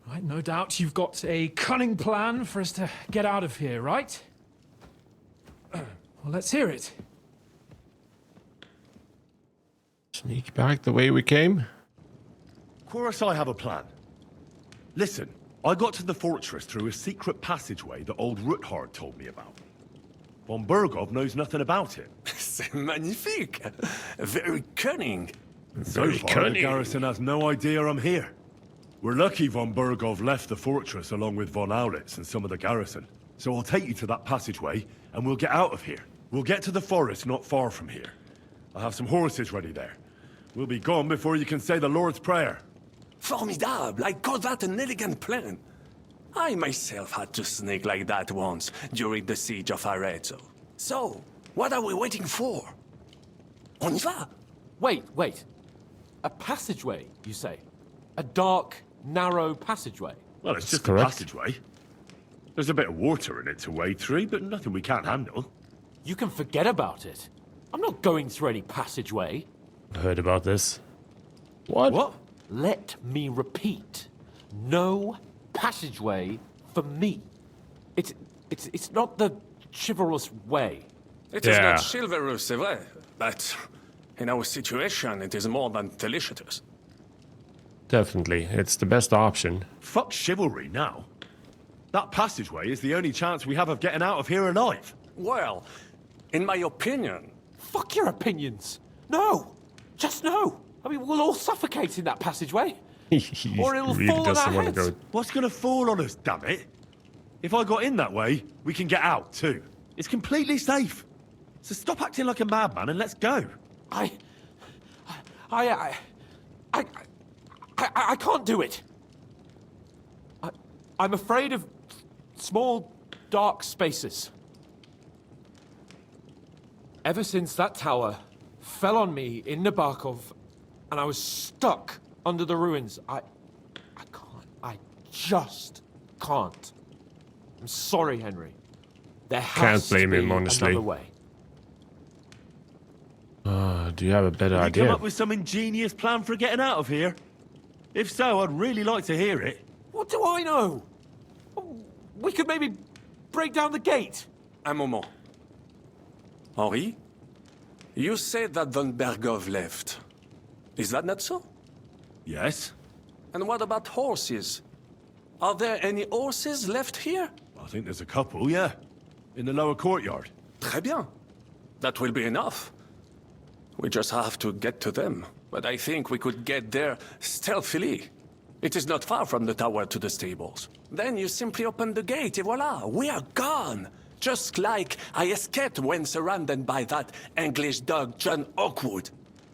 Right, no doubt you've got a cunning plan for us to get out of here, right? Well, let's hear it. Sneak back the way we came? Of course I have a plan. Listen, I got to the fortress through a secret passageway that old Ruthard told me about. Von Bergov knows nothing about it. C'est magnifique. Very cunning. So far, the garrison has no idea I'm here. We're lucky Von Bergov left the fortress along with Von Aulitz and some of the garrison. So I'll take you to that passageway, and we'll get out of here. We'll get to the forest not far from here. I'll have some horses ready there. We'll be gone before you can say the Lord's Prayer. Formidable! I call that an elegant plan. I myself had to sneak like that once during the siege of Arezzo. So, what are we waiting for? On y va! Wait. A passageway, you say? A dark, narrow passageway? Well, it's just a passageway. There's a bit of water in it to wade through, but nothing we can't handle. You can forget about it. I'm not going through any passageway. Heard about this. What? Let me repeat. No passageway for me. It's not the chivalrous way. It is not chivalrous, c'est vrai, but in our situation, it is more than delicious. Definitely. It's the best option. Fuck chivalry now. That passageway is the only chance we have of getting out of here alive. Well, in my opinion... Fuck your opinions. No. Just no. I mean, we'll all suffocate in that passageway. Or it'll really fall on doesn't our want to heads. go. What's gonna fall on us, damn it? If I got in that way, we can get out, too. It's completely safe. So stop acting like a madman and let's go. I can't do it. I'm afraid of small, dark spaces. Ever since that tower fell on me in Nabokov, and I was stuck under the ruins, I can't. I just can't. I'm sorry, Henry. There has Can't blame to be him, honestly. another way. Do you have a better Have you idea? come up with some ingenious plan for getting out of here? If so, I'd really like to hear it. What do I know? We could maybe break down the gate. Un moment. Henri, you said that Von Bergov left. Is that not so? Yes. And what about horses? Are there any horses left here? I think there's a couple, yeah. In the lower courtyard. Très bien. That will be enough. We just have to get to them. But I think we could get there stealthily. It is not far from the tower to the stables. Then you simply open the gate, et voila, we are gone! Just like I escaped when surrounded by that English dog John Oakwood.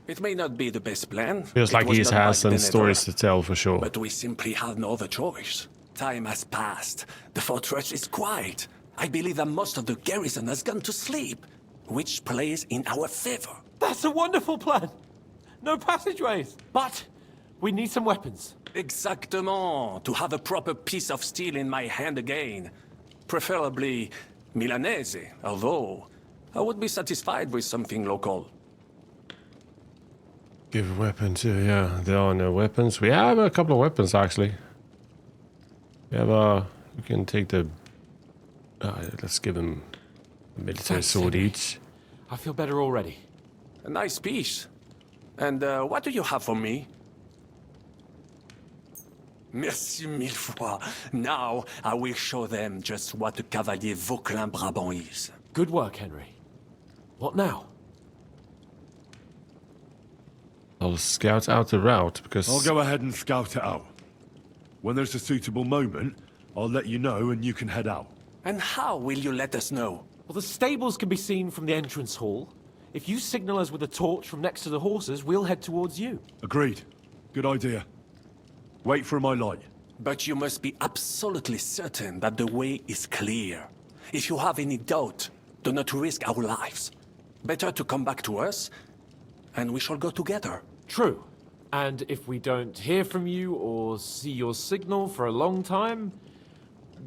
It may not be the best plan. Feels like he has some stories to tell for sure. But we simply have no other choice. Time has passed. The fortress is quiet. I believe that most of the garrison has gone to sleep, which plays in our favor. That's a wonderful plan. No passageways. But we need some weapons. Exactement. To have a proper piece of steel in my hand again. Preferably Milanese, although I would be satisfied with something local. Give a weapon to, yeah, there are no weapons. We have a couple of weapons, actually. We have we can take the, let's give him a military sword each. I feel better already. A nice piece. And what do you have for me? Merci mille fois. Now I will show them just what a Cavalier Vauquelin Brabant is. Good work, Henry. What now? I'll scout out the route, because... I'll go ahead and scout it out. When there's a suitable moment, I'll let you know and you can head out. And how will you let us know? Well, the stables can be seen from the entrance hall. If you signal us with a torch from next to the horses, we'll head towards you. Agreed. Good idea. Wait for my light. But you must be absolutely certain that the way is clear. If you have any doubt, do not risk our lives. Better to come back to us and we shall go together. True. And if we don't hear from you or see your signal for a long time,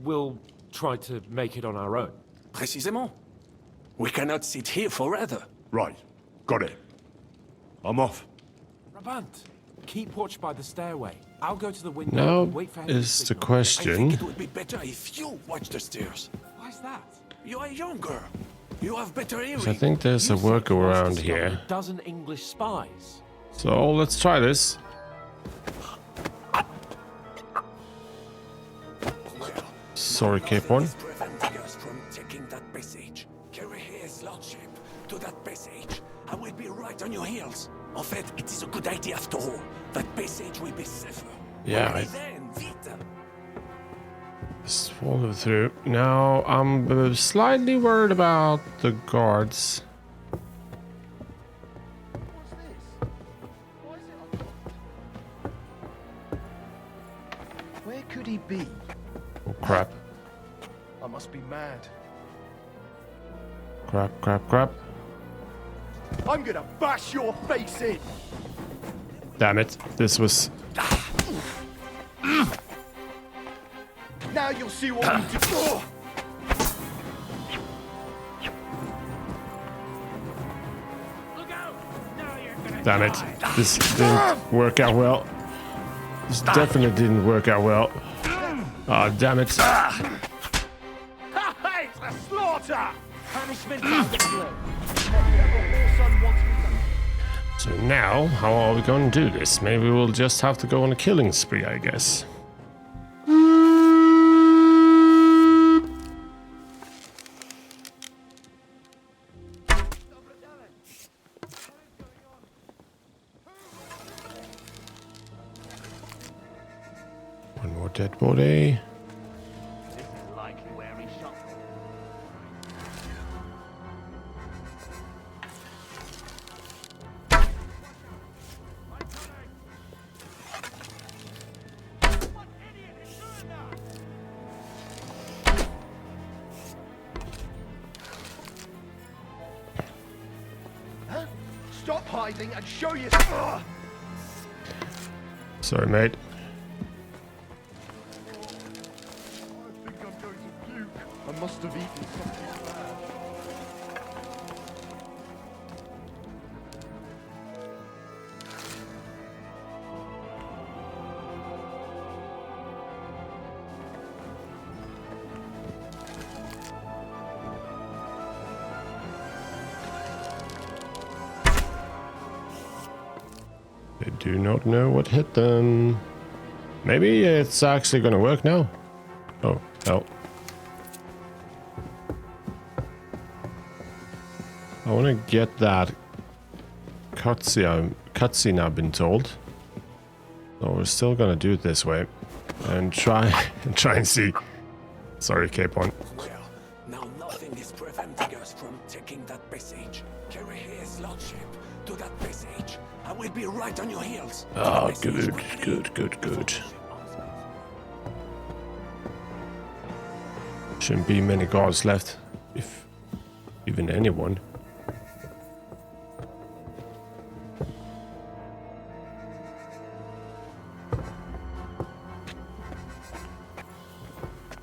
we'll try to make it on our own. Précisément. We cannot sit here forever. Right. Got it. I'm off. Brabant, keep watch by the stairway. I'll go to the window Now and wait for him to is the signal. I question. think it would be better if you watch the stairs. Why's that? You are younger. You have better hearing. 'Cause I think there's a workaround here. A dozen English spies. So let's try this. Sorry, Cape-1. Preventing us from taking that passage. Carry his lordship to that passage. I will be right on your heels. En fait, it is a good idea after all. That passage will be safer. Yeah, Quickly then, vite. Just follow through. Now, I'm slightly worried about the guards. Where could he be? Oh, crap. I must be mad. Crap, crap, crap. I'm gonna bash your face in! Damn it. This was... Now you'll see what we do. Oh! Damn it. This didn't work out well. This definitely didn't work out well. Ah, damn it. It's a slaughter! Punishment So now, how are we going to do this? Maybe we'll just have to go on a killing spree, I guess. One more dead body. Stop hiding and show your... Sorry, mate. I think I'm going to puke. I must have eaten something bad. They do not know what hit them. Maybe it's actually gonna work now. Oh, hell. I want to get that cutscene I've been told. So we're still gonna do it this way. And try and see. Sorry, Cape-1. Well, now nothing is preventing us from taking that passage. Carry his lordship to that passage. I will be right on your heels. Oh, good. Shouldn't be many guards left, if even anyone.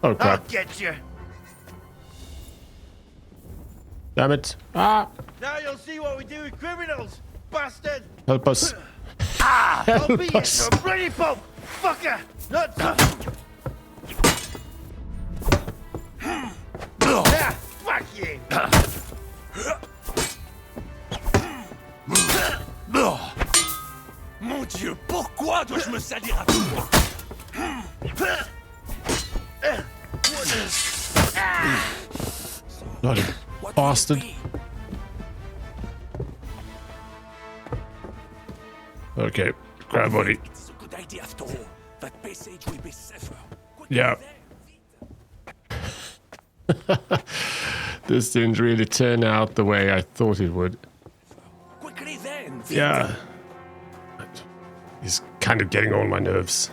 Oh crap! I'll get you. Damn it! Ah! Now you'll see what we do with criminals, bastard. Help us! I'll Help be us! it, bloody pulp, fucker. Not. Ah, fuck you. Mon Dieu, pourquoi dois-je me salir à toi? Bloody bastard! Okay, grab body. It's a good idea after all. That passage will be safer. Yeah. This didn't really turn out the way I thought it would. Quickly then. Yeah. He's kind of getting on my nerves.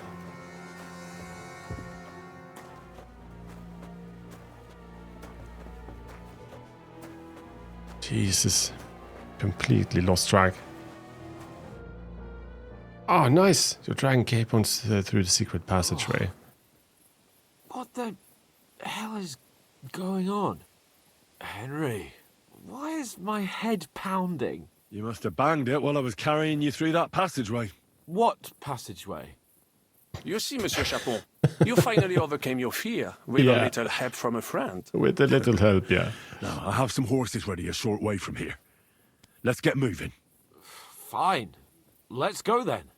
Jesus. Completely lost track. Oh, nice. Your dragon cape on through the secret passageway. What the hell is going on? Henry, why is my head pounding? You must have banged it while I was carrying you through that passageway. What passageway? You see, Monsieur Chapon, you finally overcame your fear with a little help from a friend. With a little help, yeah. Now, I have some horses ready a short way from here. Let's get moving. Fine. Let's go then.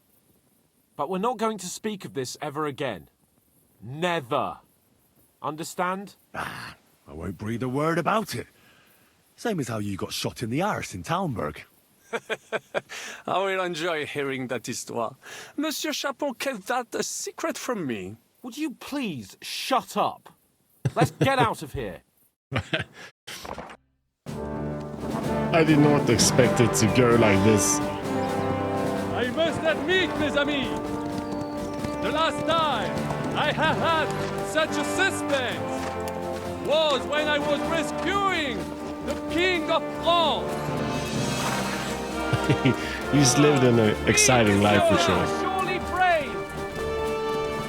But we're not going to speak of this ever again. Never. Understand? I won't breathe a word about it. Same as how you got shot in the arse in Talmberg. I will enjoy hearing that histoire. Monsieur Chapon kept that a secret from me. Would you please shut up? Let's get out of here. I did not expect it to go like this. I must admit, mes amis, the last time I have had such a suspense was when I was rescuing the King of France. He's lived an exciting life for sure. Surely brave,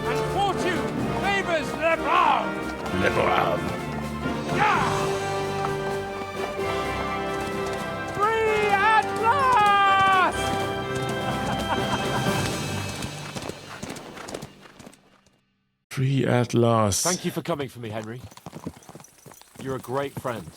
and fortune favors Le Brave. Le Brave. Free at last! Free at last. Thank you for coming for me, Henry. You're a great friend.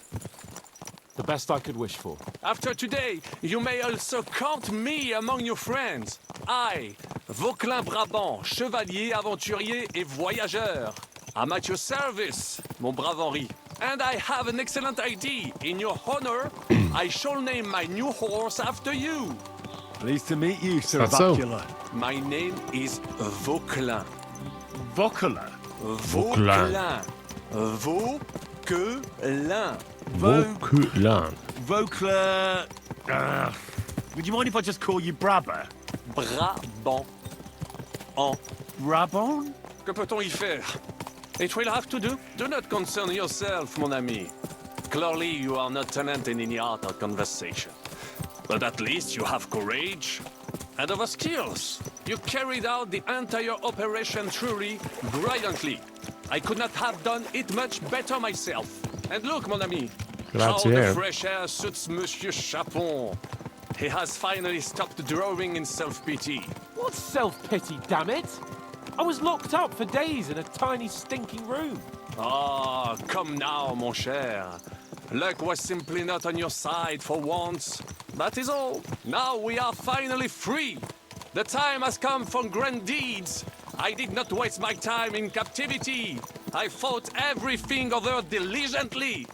The best I could wish for. After today, you may also count me among your friends. I, Vauquelin Brabant, chevalier, aventurier et voyageur. I'm at your service, mon brave Henri. And I have an excellent idea. In your honor, I shall name my new horse after you. Pleased to meet you, Sir That's so. Vauquelin. My name is Vauquelin. Vauquelin? Vauquelin. Vauquelin. Vauquelin. Vauquelin. Would you mind if I just call you Brabber? Brabant. En Brabant? Que peut-on y faire? It will have to do. Do not concern yourself, mon ami. Clearly, you are not tenant in any art or conversation. But at least you have courage and other skills. You carried out the entire operation truly brilliantly. I could not have done it much better myself. And look, mon ami, how the fresh air suits Monsieur Chapon. He has finally stopped drawing in self-pity. What self-pity, damn it? I was locked up for days in a tiny stinking room. Ah, come now, mon cher. Luck was simply not on your side for once. That is all. Now we are finally free. The time has come for grand deeds. I did not waste my time in captivity. I fought everything over diligently.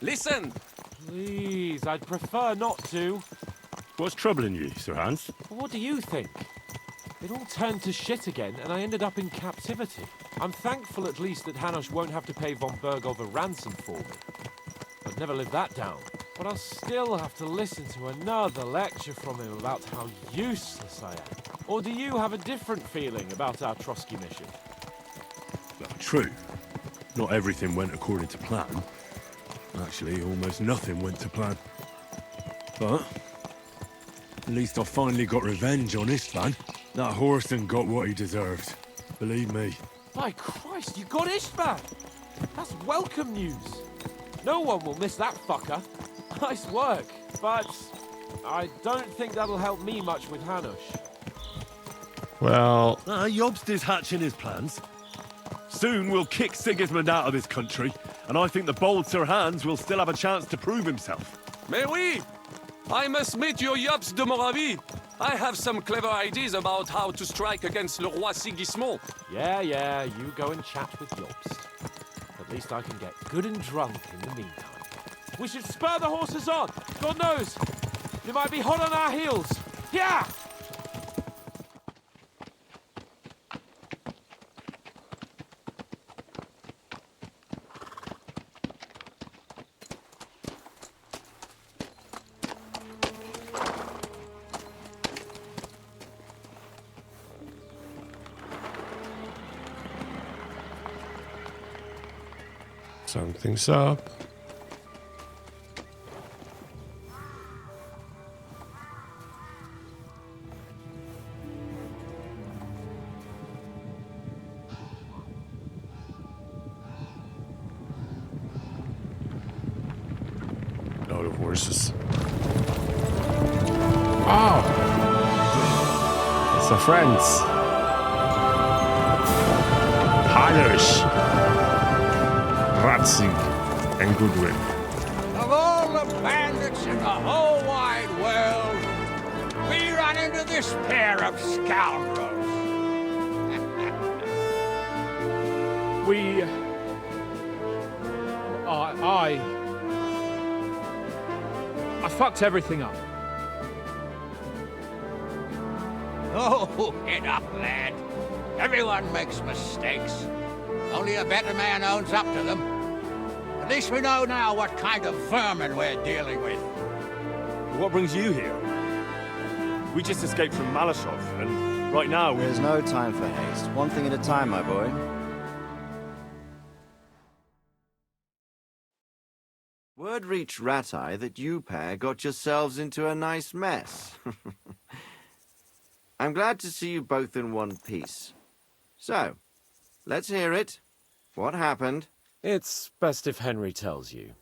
Listen. Please, I'd prefer not to. What's troubling you, Sir Hans? What do you think? It all turned to shit again, and I ended up in captivity. I'm thankful at least that Hanush won't have to pay von Bergov a ransom for me. I'd never live that down. But I'll still have to listen to another lecture from him about how useless I am. Or do you have a different feeling about our Trotsky mission? Well, true. Not everything went according to plan. Actually, almost nothing went to plan. But at least I finally got revenge on Istvan. That Horson got what he deserved. Believe me. By Christ, you got Istvan! That's welcome news. No one will miss that fucker. Nice work, but I don't think that'll help me much with Hanush. Well... Jobst is hatching his plans. Soon we'll kick Sigismund out of this country, and I think the bold Sir Hans will still have a chance to prove himself. Mais oui! I must meet your Jobst de Moravie. I have some clever ideas about how to strike against Le Roi Sigismund. Yeah, you go and chat with Jobst. At least I can get good and drunk in the meantime. We should spur the horses on! God knows! They might be hot on our heels! Yeah! Something's up. horses. Oh! It's our friends. Heinrich, Ratzig, and Goodwin. Of all the bandits in the whole wide world, we run into this pair of scoundrels. I fucked everything up. Oh, get up, lad. Everyone makes mistakes. Only a better man owns up to them. At least we know now what kind of vermin we're dealing with. What brings you here? We just escaped from Malashov, and right now There's no time for haste. One thing at a time, my boy. Word reached Ratai that you pair got yourselves into a nice mess. I'm glad to see you both in one piece. So, let's hear it. What happened? It's best if Henry tells you.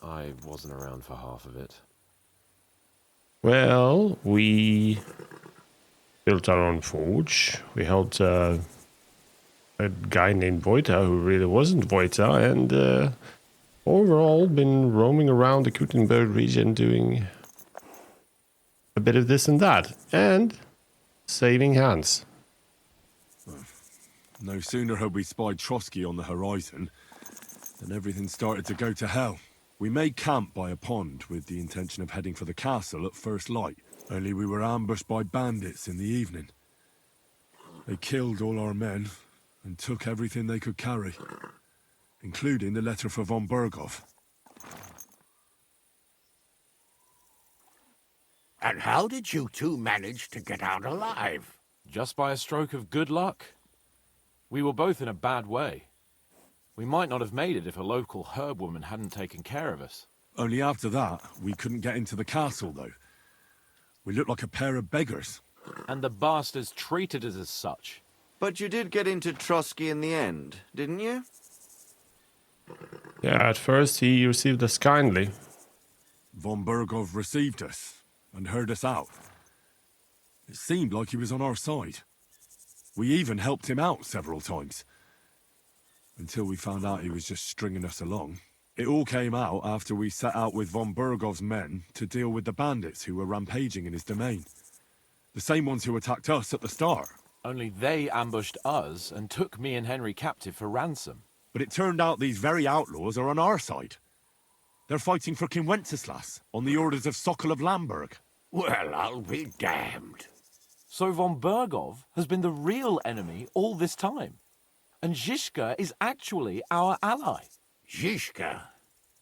I wasn't around for half of it. Well, we built our own forge. We helped a guy named Voita who really wasn't Voita, and overall been roaming around the Kuttenberg region doing a bit of this and that, and saving hands. no sooner had we spied Trotsky on the horizon than everything started to go to hell. We made camp by a pond with the intention of heading for the castle at first light, only we were ambushed by bandits in the evening. They killed all our men and took everything they could carry, including the letter for von Berghoff. And how did you two manage to get out alive? Just by a stroke of good luck. We were both in a bad way. We might not have made it if a local herb woman hadn't taken care of us. Only after that, we couldn't get into the castle, though. We looked like a pair of beggars. And the bastards treated us as such. But you did get into Trotsky in the end, didn't you? Yeah, at first he received us kindly. Von Berghoff received us and heard us out. It seemed like he was on our side. We even helped him out several times. Until we found out he was just stringing us along. It all came out after we set out with von Berghoff's men to deal with the bandits who were rampaging in his domain. The same ones who attacked us at the start. Only they ambushed us and took me and Henry captive for ransom. But it turned out these very outlaws are on our side. They're fighting for King Wenceslas on the orders of Sokol of Lamberg. Well, I'll be damned. So von Berghoff has been the real enemy all this time. And Zhishka is actually our ally. Zhishka?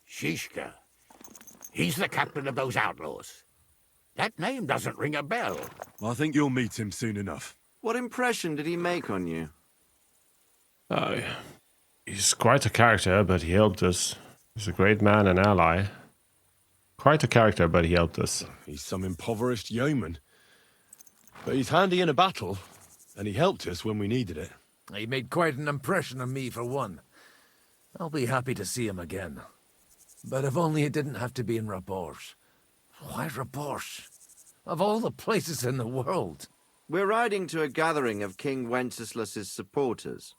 Zhishka? He's the captain of those outlaws. That name doesn't ring a bell. I think you'll meet him soon enough. What impression did he make on you? He's quite a character, but he helped us. He's a great man and ally. Quite a character, but he helped us. He's some impoverished yeoman. But he's handy in a battle, and he helped us when we needed it. He made quite an impression on me, for one. I'll be happy to see him again. But if only it didn't have to be in Rabosh. Why Rabosh? Of all the places in the world. We're riding to a gathering of King Wenceslas's supporters.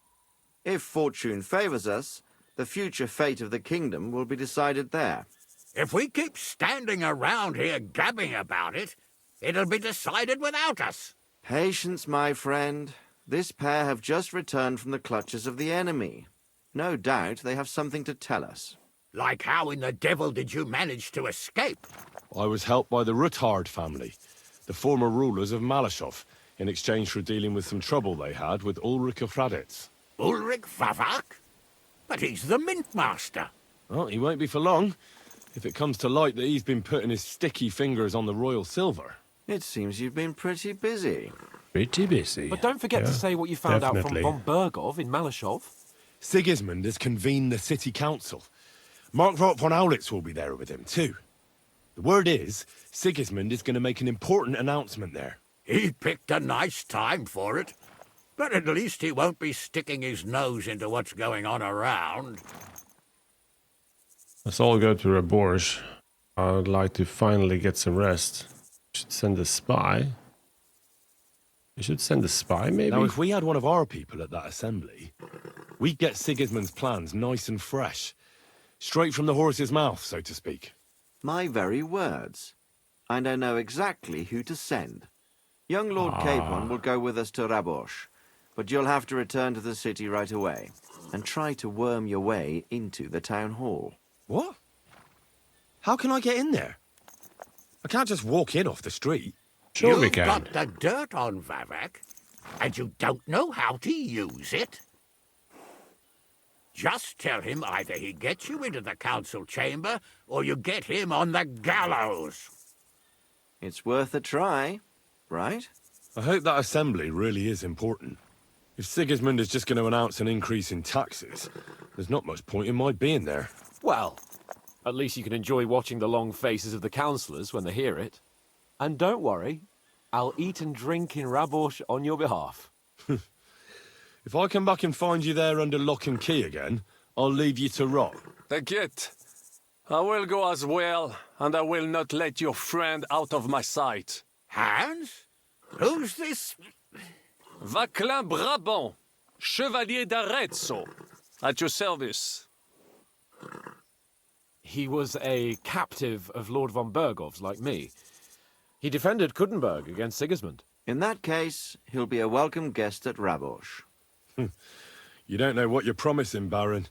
If fortune favors us, the future fate of the kingdom will be decided there. If we keep standing around here gabbing about it, it'll be decided without us. Patience, my friend. This pair have just returned from the clutches of the enemy. No doubt they have something to tell us. Like how in the devil did you manage to escape? I was helped by the Ruthard family, the former rulers of Malashov, in exchange for dealing with some trouble they had with Ulrich of Raditz. Ulrich Vavak? But he's the mint master. Well, he won't be for long, if it comes to light that he's been putting his sticky fingers on the royal silver. It seems you've been pretty busy. Pretty busy. But don't forget to say what you found out from von Berghoff in Malashov. Sigismund has convened the city council. Markvart von Aulitz will be there with him, too. The word is, Sigismund is going to make an important announcement there. He picked a nice time for it. But at least he won't be sticking his nose into what's going on around. Let's all go to Rabosh. I would like to finally get some rest. Should send a spy. You should send a spy, maybe? Now, if we had one of our people at that assembly, we'd get Sigismund's plans nice and fresh. Straight from the horse's mouth, so to speak. My very words. And I know exactly who to send. Young Lord Capon will go with us to Rabosh, but you'll have to return to the city right away and try to worm your way into the town hall. What? How can I get in there? I can't just walk in off the street. Sure we You've can. got the dirt on Vavak, and you don't know how to use it? Just tell him either he gets you into the council chamber, or you get him on the gallows. It's worth a try, right? I hope that assembly really is important. If Sigismund is just going to announce an increase in taxes, there's not much point in my being there. Well, at least you can enjoy watching the long faces of the councillors when they hear it. And don't worry, I'll eat and drink in Rabosh on your behalf. If I come back and find you there under lock and key again, I'll leave you to rot. Take it. I will go as well, and I will not let your friend out of my sight. Hans? Who's this? Vaclin Brabant, Chevalier d'Arezzo, at your service. He was a captive of Lord von Bergov's, like me. He defended Kuttenberg against Sigismund. In that case, he'll be a welcome guest at Rabosh. You don't know what you're promising, Baron.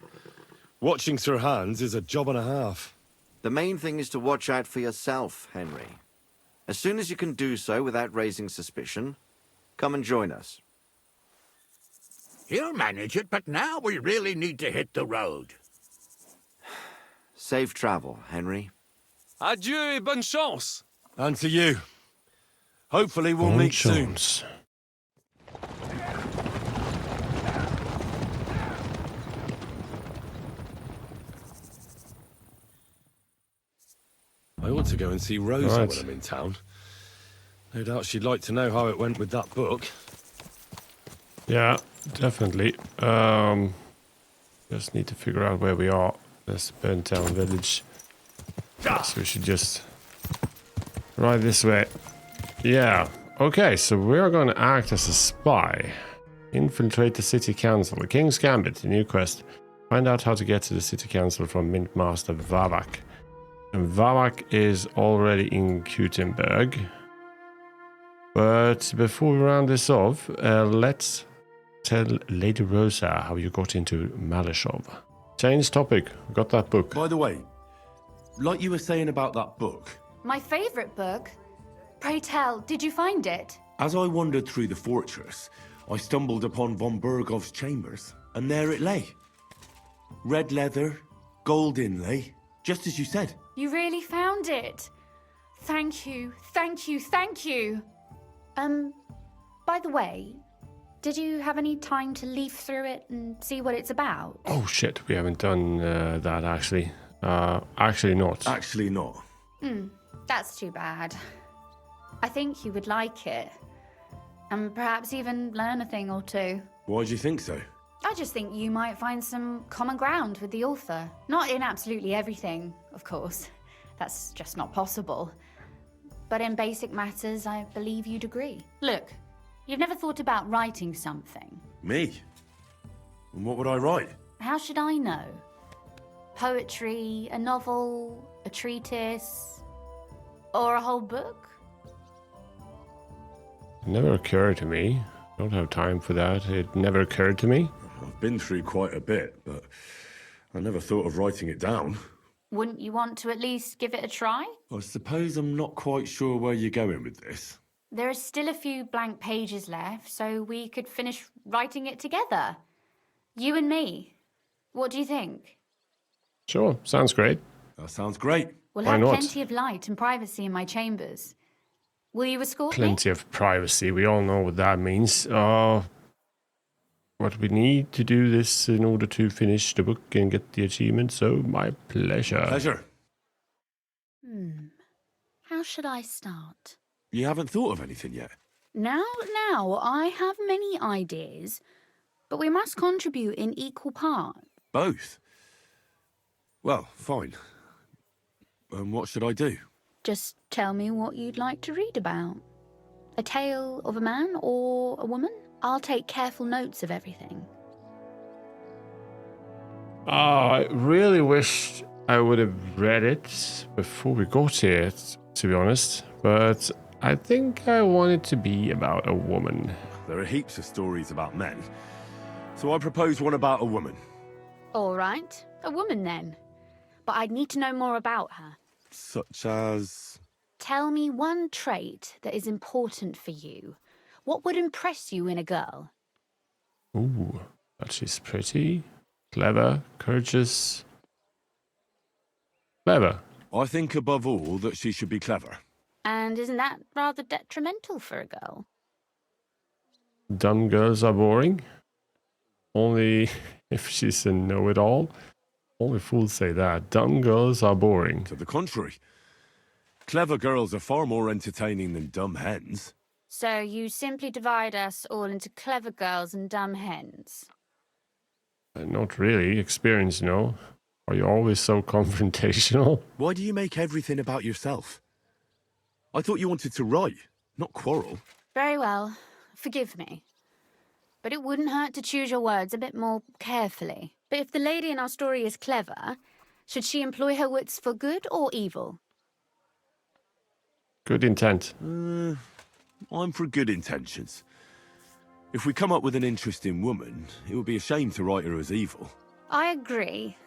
Watching Sir Hans is a job and a half. The main thing is to watch out for yourself, Henry. As soon as you can do so without raising suspicion, come and join us. He'll manage it, but now we really need to hit the road. Safe travel, Henry. Adieu et bonne chance. And to you. Hopefully we'll meet soon. I ought to go and see Rosa when I'm in town. No doubt she'd like to know how it went with that book. Yeah, definitely. Just need to figure out where we are. There's Burntown Village. So we should just ride this way. Yeah. Okay, so we are going to act as a spy. Infiltrate the city council. The King's Gambit, the new quest. Find out how to get to the city council from Mint Master Vavak. And Vavak is already in Kuttenberg. But before we round this off, let's tell Lady Rosa how you got into Malashov. Change topic. Got that book. By the way, like you were saying about that book, My favourite book. Pray tell, did you find it? as I wandered through the fortress, I stumbled upon von Bergov's chambers, and there it lay. Red leather, gold inlay, just as you said. You really found it. Thank you, thank you, thank you. By the way, did you have any time to leaf through it and see what it's about? Oh shit, we haven't done that actually. Actually not. Actually not. That's too bad. I think you would like it. And perhaps even learn a thing or two. Why do you think so? I just think you might find some common ground with the author. Not in absolutely everything, of course. That's just not possible. But in basic matters, I believe you'd agree. Look, you've never thought about writing something. Me? And what would I write? How should I know? Poetry, a novel, a treatise, or a whole book? It never occurred to me. I don't have time for that. It never occurred to me. I've been through quite a bit, but I never thought of writing it down. Wouldn't you want to at least give it a try? I suppose I'm not quite sure where you're going with this. There are still a few blank pages left, so we could finish writing it together. You and me. What do you think? Sure, sounds great. That sounds great. We'll Why have not? plenty of light and privacy in my chambers. Will you escort me? Plenty of privacy. We all know what that means. What we need to do this in order to finish the book and get the achievement, so my pleasure. Pleasure. How should I start? You haven't thought of anything yet? Now, I have many ideas, but we must contribute in equal part. Both? Well, fine. And what should I do? Just tell me what you'd like to read about. A tale of a man or a woman? I'll take careful notes of everything. I really wish I would have read it before we got here, to be honest. But I think I want it to be about a woman. There are heaps of stories about men. So I propose one about a woman. All right, a woman then. But I'd need to know more about her. Such as... Tell me one trait that is important for you. What would impress you in a girl? Ooh, but she's pretty, clever, courteous. Clever. I think above all that she should be clever. And isn't that rather detrimental for a girl? Dumb girls are boring. Only if she's a know-it-all. Only fools say that. Dumb girls are boring. To the contrary. Clever girls are far more entertaining than dumb hens. So you simply divide us all into clever girls and dumb hens? Not really. Experience, you know. Are you always so confrontational? Why do you make everything about yourself? I thought you wanted to write, not quarrel. Very well. Forgive me. But it wouldn't hurt to choose your words a bit more carefully. But if the lady in our story is clever, should she employ her wits for good or evil? Good intent. I'm for good intentions. If we come up with an interesting woman, it would be a shame to write her as evil. I agree.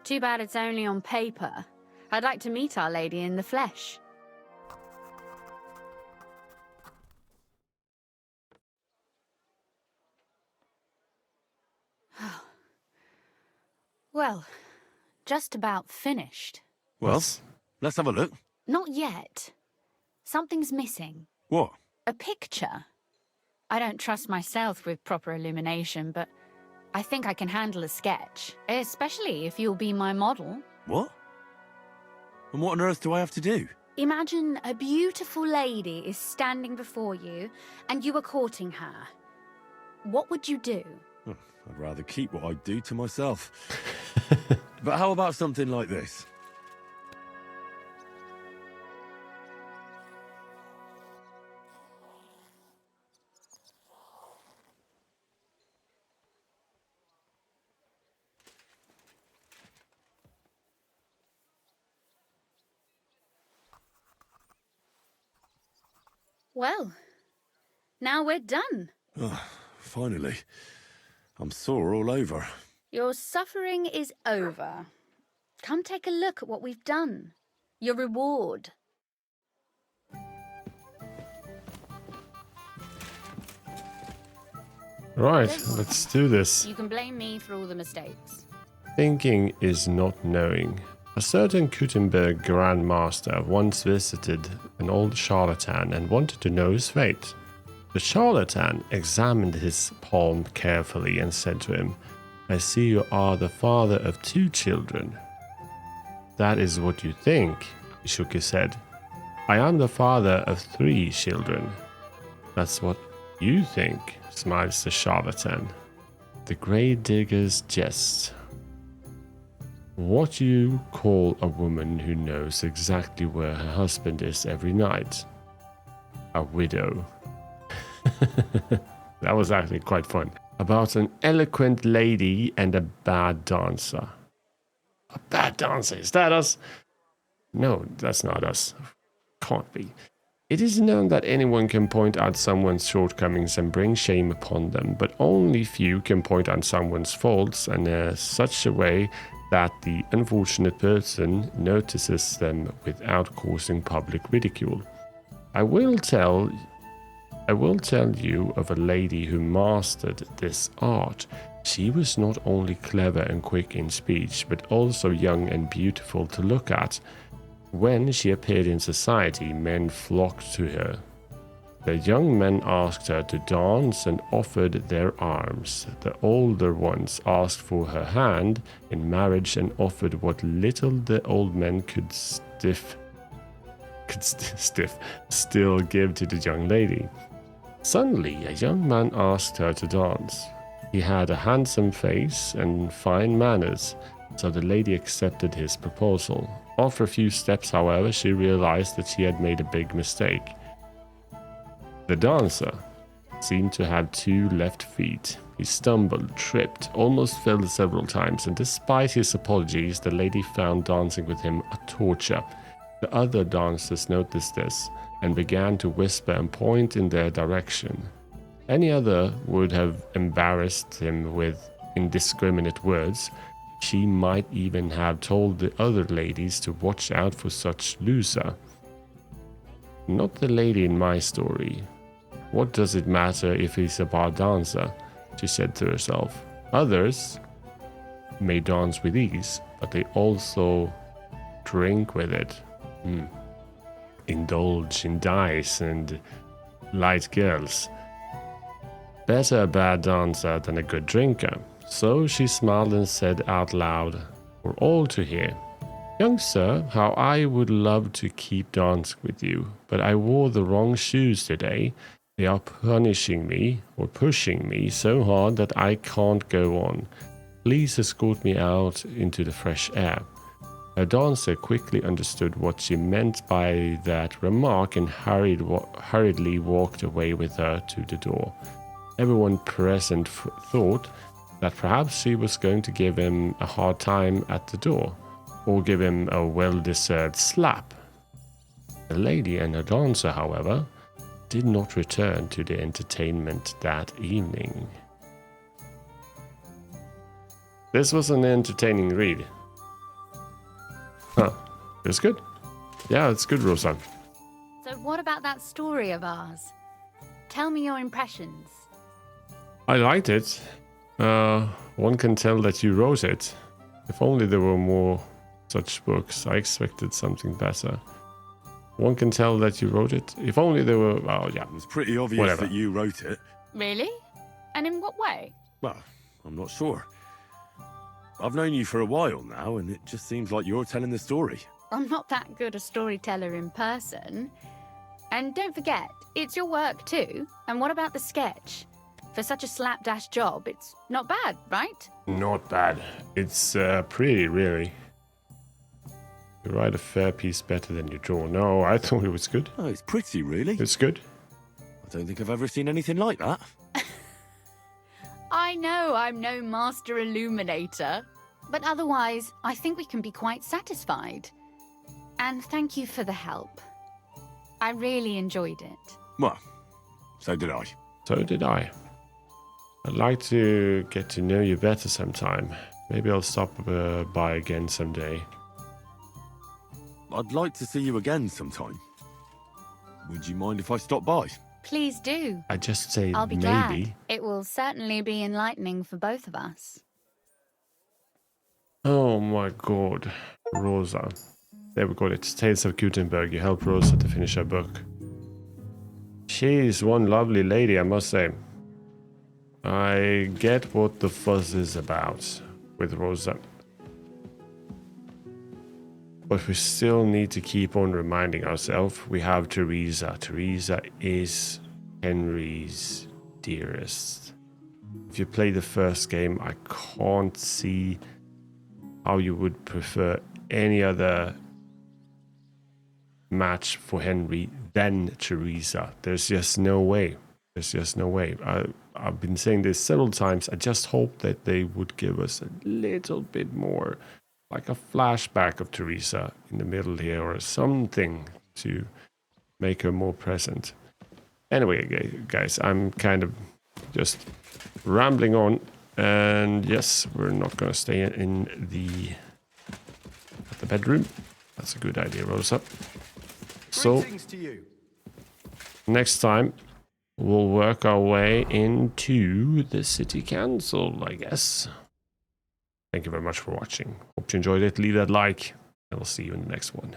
Too bad it's only on paper. I'd like to meet Our Lady in the flesh. Well, just about finished. Well, let's have a look. Not yet. Something's missing. What? A picture. I don't trust myself with proper illumination, but I think I can handle a sketch, especially if you'll be my model. What? And what on earth do I have to do? Imagine a beautiful lady is standing before you, and you are courting her. What would you do? I'd rather keep what I do to myself. But how about something like this? Well, now we're done. Oh, finally. I'm sore all over. Your suffering is over. Come take a look at what we've done. Your reward. Right, let's do this. You can blame me for all the mistakes. Thinking is not knowing. A certain Kuttenberg Grand Master once visited an old charlatan and wanted to know his fate. The charlatan examined his palm carefully and said to him, "I see you are the father of 2 children." "That is what you think," he shook his head. "I am the father of 3 children." "That's what you think," smiles the charlatan. The grave digger's jest. What do you call a woman who knows exactly where her husband is every night? A widow. That was actually quite fun. About an eloquent lady and a bad dancer. A bad dancer, is that us? No, that's not us. Can't be. It is known that anyone can point out someone's shortcomings and bring shame upon them, but only few can point out someone's faults in such a way that the unfortunate person notices them without causing public ridicule. I will tell you of a lady who mastered this art. She was not only clever and quick in speech, but also young and beautiful to look at. When she appeared in society, men flocked to her. The young men asked her to dance and offered their arms. The older ones asked for her hand in marriage and offered what little the old men could still give to the young lady. Suddenly, a young man asked her to dance. He had a handsome face and fine manners. so the lady accepted his proposal. After a few steps, however, she realized that she had made a big mistake. The dancer seemed to have 2 left feet. He stumbled, tripped, almost fell several times, and despite his apologies, the lady found dancing with him a torture. The other dancers noticed this and began to whisper and point in their direction. Any other would have embarrassed him with indiscriminate words. She might even have told the other ladies to watch out for such loser. Not the lady in my story. What does it matter if he's a bar dancer? She said to herself. Others may dance with ease, but they also drink with it. Indulge in dice and light girls. Better a bad dancer than a good drinker. So she smiled and said out loud for all to hear, "Young sir, how I would love to keep dancing with you, but I wore the wrong shoes today. They are punishing me or pushing me so hard that I can't go on. Please escort me out into the fresh air." A dancer quickly understood what she meant by that remark and hurriedly walked away with her to the door. Everyone present thought that perhaps she was going to give him a hard time at the door, or give him a well-deserved slap. The lady and her dancer, however, did not return to the entertainment that evening. This was an entertaining read. Huh. It's good. Yeah, it's good, Rosa. So what about that story of ours? Tell me your impressions. I liked it. One can tell that you wrote it. If only there were more such books. I expected something better. One can tell that you wrote it. If only there were... Oh, yeah. It's pretty obvious that you wrote it. Really? And in what way? Well, I'm not sure. I've known you for a while now, and it just seems like you're telling the story. I'm not that good a storyteller in person. And don't forget, it's your work too. And what about the sketch? For such a slapdash job, it's not bad, right? Not bad. It's pretty, really. You write a fair piece better than you draw. No, I thought it was good. Oh, it's pretty, really. It's good. I don't think I've ever seen anything like that. I know I'm no master illuminator, but otherwise, I think we can be quite satisfied. And thank you for the help. I really enjoyed it. Well, so did I. So did I. I'd like to get to know you better sometime. Maybe I'll stop by again someday. I'd like to see you again sometime. Would you mind if I stop by? Please do. I just say I'll be maybe. glad. It will certainly be enlightening for both of us. Oh my god. Rosa. There we got it. Tales of Gutenberg. You help Rosa to finish her book. She's one lovely lady, I must say. I get what the fuss is about with Rosa. But we still need to keep on reminding ourselves we have Teresa. Teresa is Henry's dearest. If you play the first game, I can't see how you would prefer any other match for Henry than Teresa. There's just no way. There's just no way. I've been saying this several times. I just hope that they would give us a little bit more, like a flashback of Teresa in the middle here or something to make her more present. Anyway, guys, I'm kind of just rambling on. And yes, we're not going to stay in the bedroom. That's a good idea, Rosa. So, next time, we'll work our way into the city council, I guess. Thank you very much for watching. Hope you enjoyed it. Leave that like, and I'll see you in the next one.